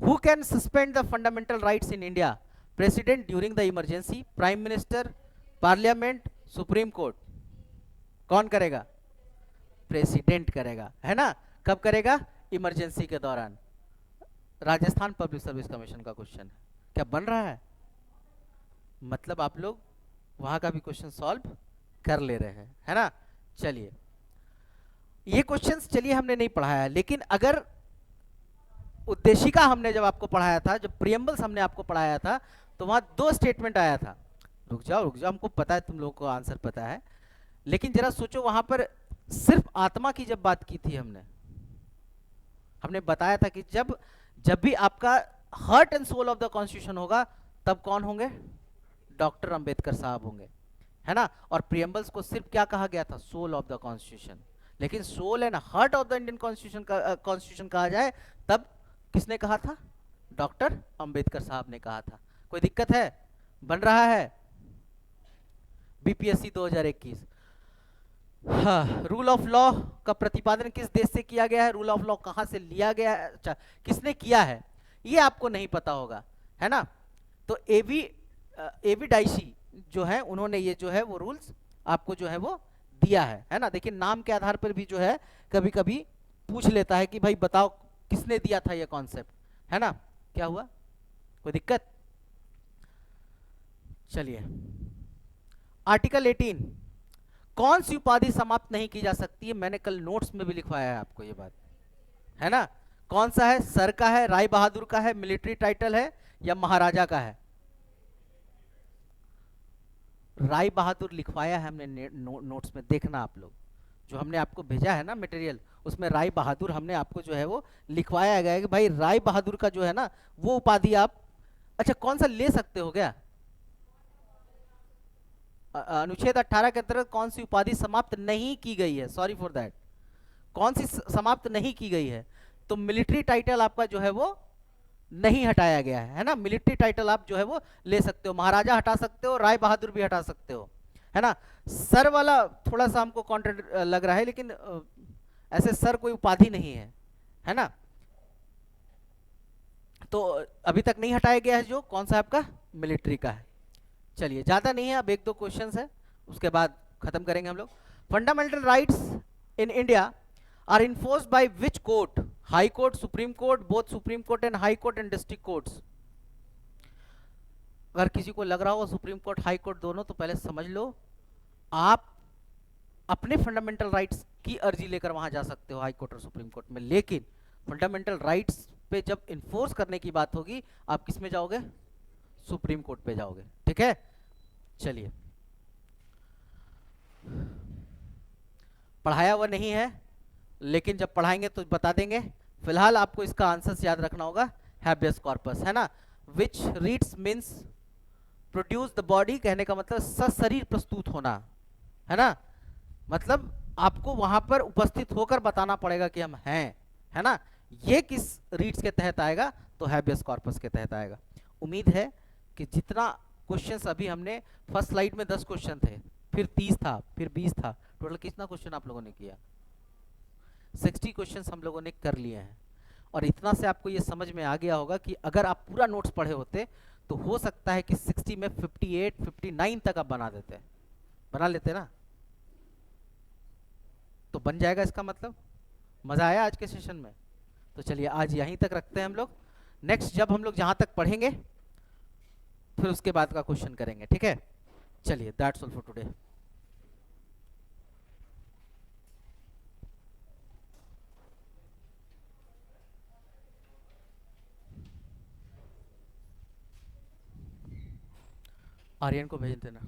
Who can suspend the fundamental rights in India? President during the emergency, prime minister, parliament, supreme court? कौन करेगा? प्रेसिडेंट करेगा, है ना। कब करेगा? इमरजेंसी के दौरान। राजस्थान पब्लिक सर्विस कमीशन का क्वेश्चन है। क्या बन रहा है? मतलब आप लोग वहां का भी क्वेश्चन सॉल्व कर ले रहे हैं, है ना। चलिए, ये क्वेश्चंस चलिए हमने नहीं पढ़ाया है, लेकिन अगर उद्देशिका हमने जब आपको पढ़ाया था, जब प्रियम्बल्स हमने आपको पढ़ाया था, तो वहां 2 स्टेटमेंट आया था। रुक जाओ, हमको पता है, तुम लोगों को आंसर पता है, लेकिन जरा सोचो, वहां पर सिर्फ आत्मा की जब बात की थी हमने बताया था कि जब भी आपका heart and soul of the constitution होगा, तब कौन होंगे? डॉक्टर अंबेडकर साहब होंगे, है ना। और प्रियम्बल्स को सिर्फ क्या कहा गया था? Soul of the constitution. लेकिन soul and heart of the Indian constitution कहा जाए तब किसने कहा था? डॉक्टर अंबेडकर साहब ने कहा था। कोई दिक्कत है? बन रहा है? बीपीएससी 2021। हाँ, रूल ऑफ लॉ का प्रतिपादन किस देश से किया गया है? रूल ऑफ लॉ कहां से लिया गया है? अच्छा, किसने किया है ये आपको नहीं पता होगा, है ना। तो एवी एवी डाइशी जो है उन्होंने ये जो है वो रूल्स आपको जो है वो दिया है ना। देखिए नाम के आधार पर भी जो है कभी कभी पूछ लेता है कि भाई बताओ किसने दिया था ये कॉन्सेप्ट, है ना। क्या हुआ, कोई दिक्कत? चलिए, आर्टिकल 18, कौन सी उपाधि समाप्त नहीं की जा सकती है? मैंने कल नोट्स में भी लिखवाया है आपको ये बात, है ना। कौन सा है? सर का है, राय बहादुर का है, मिलिट्री टाइटल है, या महाराजा का है? राय बहादुर लिखवाया है हमने नोट्स में, देखना आप लोग जो हमने आपको भेजा है ना मटेरियल, उसमें राय बहादुर हमने आपको जो है वो लिखवाया गया है कि भाई राय बहादुर का जो है ना वो उपाधि आप, अच्छा कौन सा ले सकते हो क्या? अनुच्छेद 18 के अंतर्गत कौन सी उपाधि समाप्त नहीं की गई है? सॉरी फॉर दैट, कौन सी समाप्त नहीं की गई है? तो मिलिट्री टाइटल आपका जो है वो नहीं हटाया गया है ना। मिलिट्री टाइटल आप जो है वो ले सकते हो, महाराजा हटा सकते हो, राय बहादुर भी हटा सकते हो, है ना। सर वाला थोड़ा सा हमको कॉन्ट्रडिक्ट लग रहा है, लेकिन ऐसे सर कोई उपाधि नहीं है ना। तो अभी तक नहीं हटाया गया है, जो कौन सा आपका मिलिट्री का है। चलिए ज्यादा नहीं है, अब एक दो क्वेश्चंस है उसके बाद खत्म करेंगे हम लोग। Fundamental rights in India are enforced by which court? High court, supreme court, both supreme court and high court and district courts. अगर किसी को लग रहा हो सुप्रीम कोर्ट हाई कोर्ट दोनों, तो पहले समझ लो आप अपने फंडामेंटल राइट्स की अर्जी लेकर वहां जा सकते हो हाई कोर्ट और सुप्रीम कोर्ट में, लेकिन फंडामेंटल राइट्स पे जब इन्फोर्स करने की बात होगी आप किस में जाओगे? सुप्रीम कोर्ट पे जाओगे, ठीक है। चलिए, पढ़ाया हुआ नहीं है लेकिन जब पढ़ाएंगे तो बता देंगे। फिलहाल आपको इसका आंसर याद रखना होगा, हैबियस कॉर्पस, है ना। Which writs means produce the body, कहने का मतलब सशरीर प्रस्तुत होना, है ना। मतलब आपको वहां पर उपस्थित होकर बताना पड़ेगा कि हम हैं, है ना। ये किस रीड्स के तहत आएगा? तो हैबियस कॉर्पस के तहत आएगा। उम्मीद है कि जितना क्वेश्चंस अभी हमने, फर्स्ट स्लाइड में 10 क्वेश्चन थे, फिर 30 था, फिर 20 था, टोटल कितना क्वेश्चन आप लोगों ने किया? 60 क्वेश्चंस हम लोगों ने कर लिए हैं। और इतना से आपको ये समझ में आ गया होगा कि अगर आप पूरा नोट्स पढ़े होते तो हो सकता है कि 60 में 58 59 तक आप बना देते, बना लेते ना। तो बन जाएगा इसका मतलब। मजा आया आज के सेशन में? तो चलिए आज यहीं तक रखते हैं हम लोग। नेक्स्ट जब हम लोग जहां तक पढ़ेंगे फिर उसके बाद का क्वेश्चन करेंगे, ठीक है। चलिए, that's all for today. Aryan को भेज देना।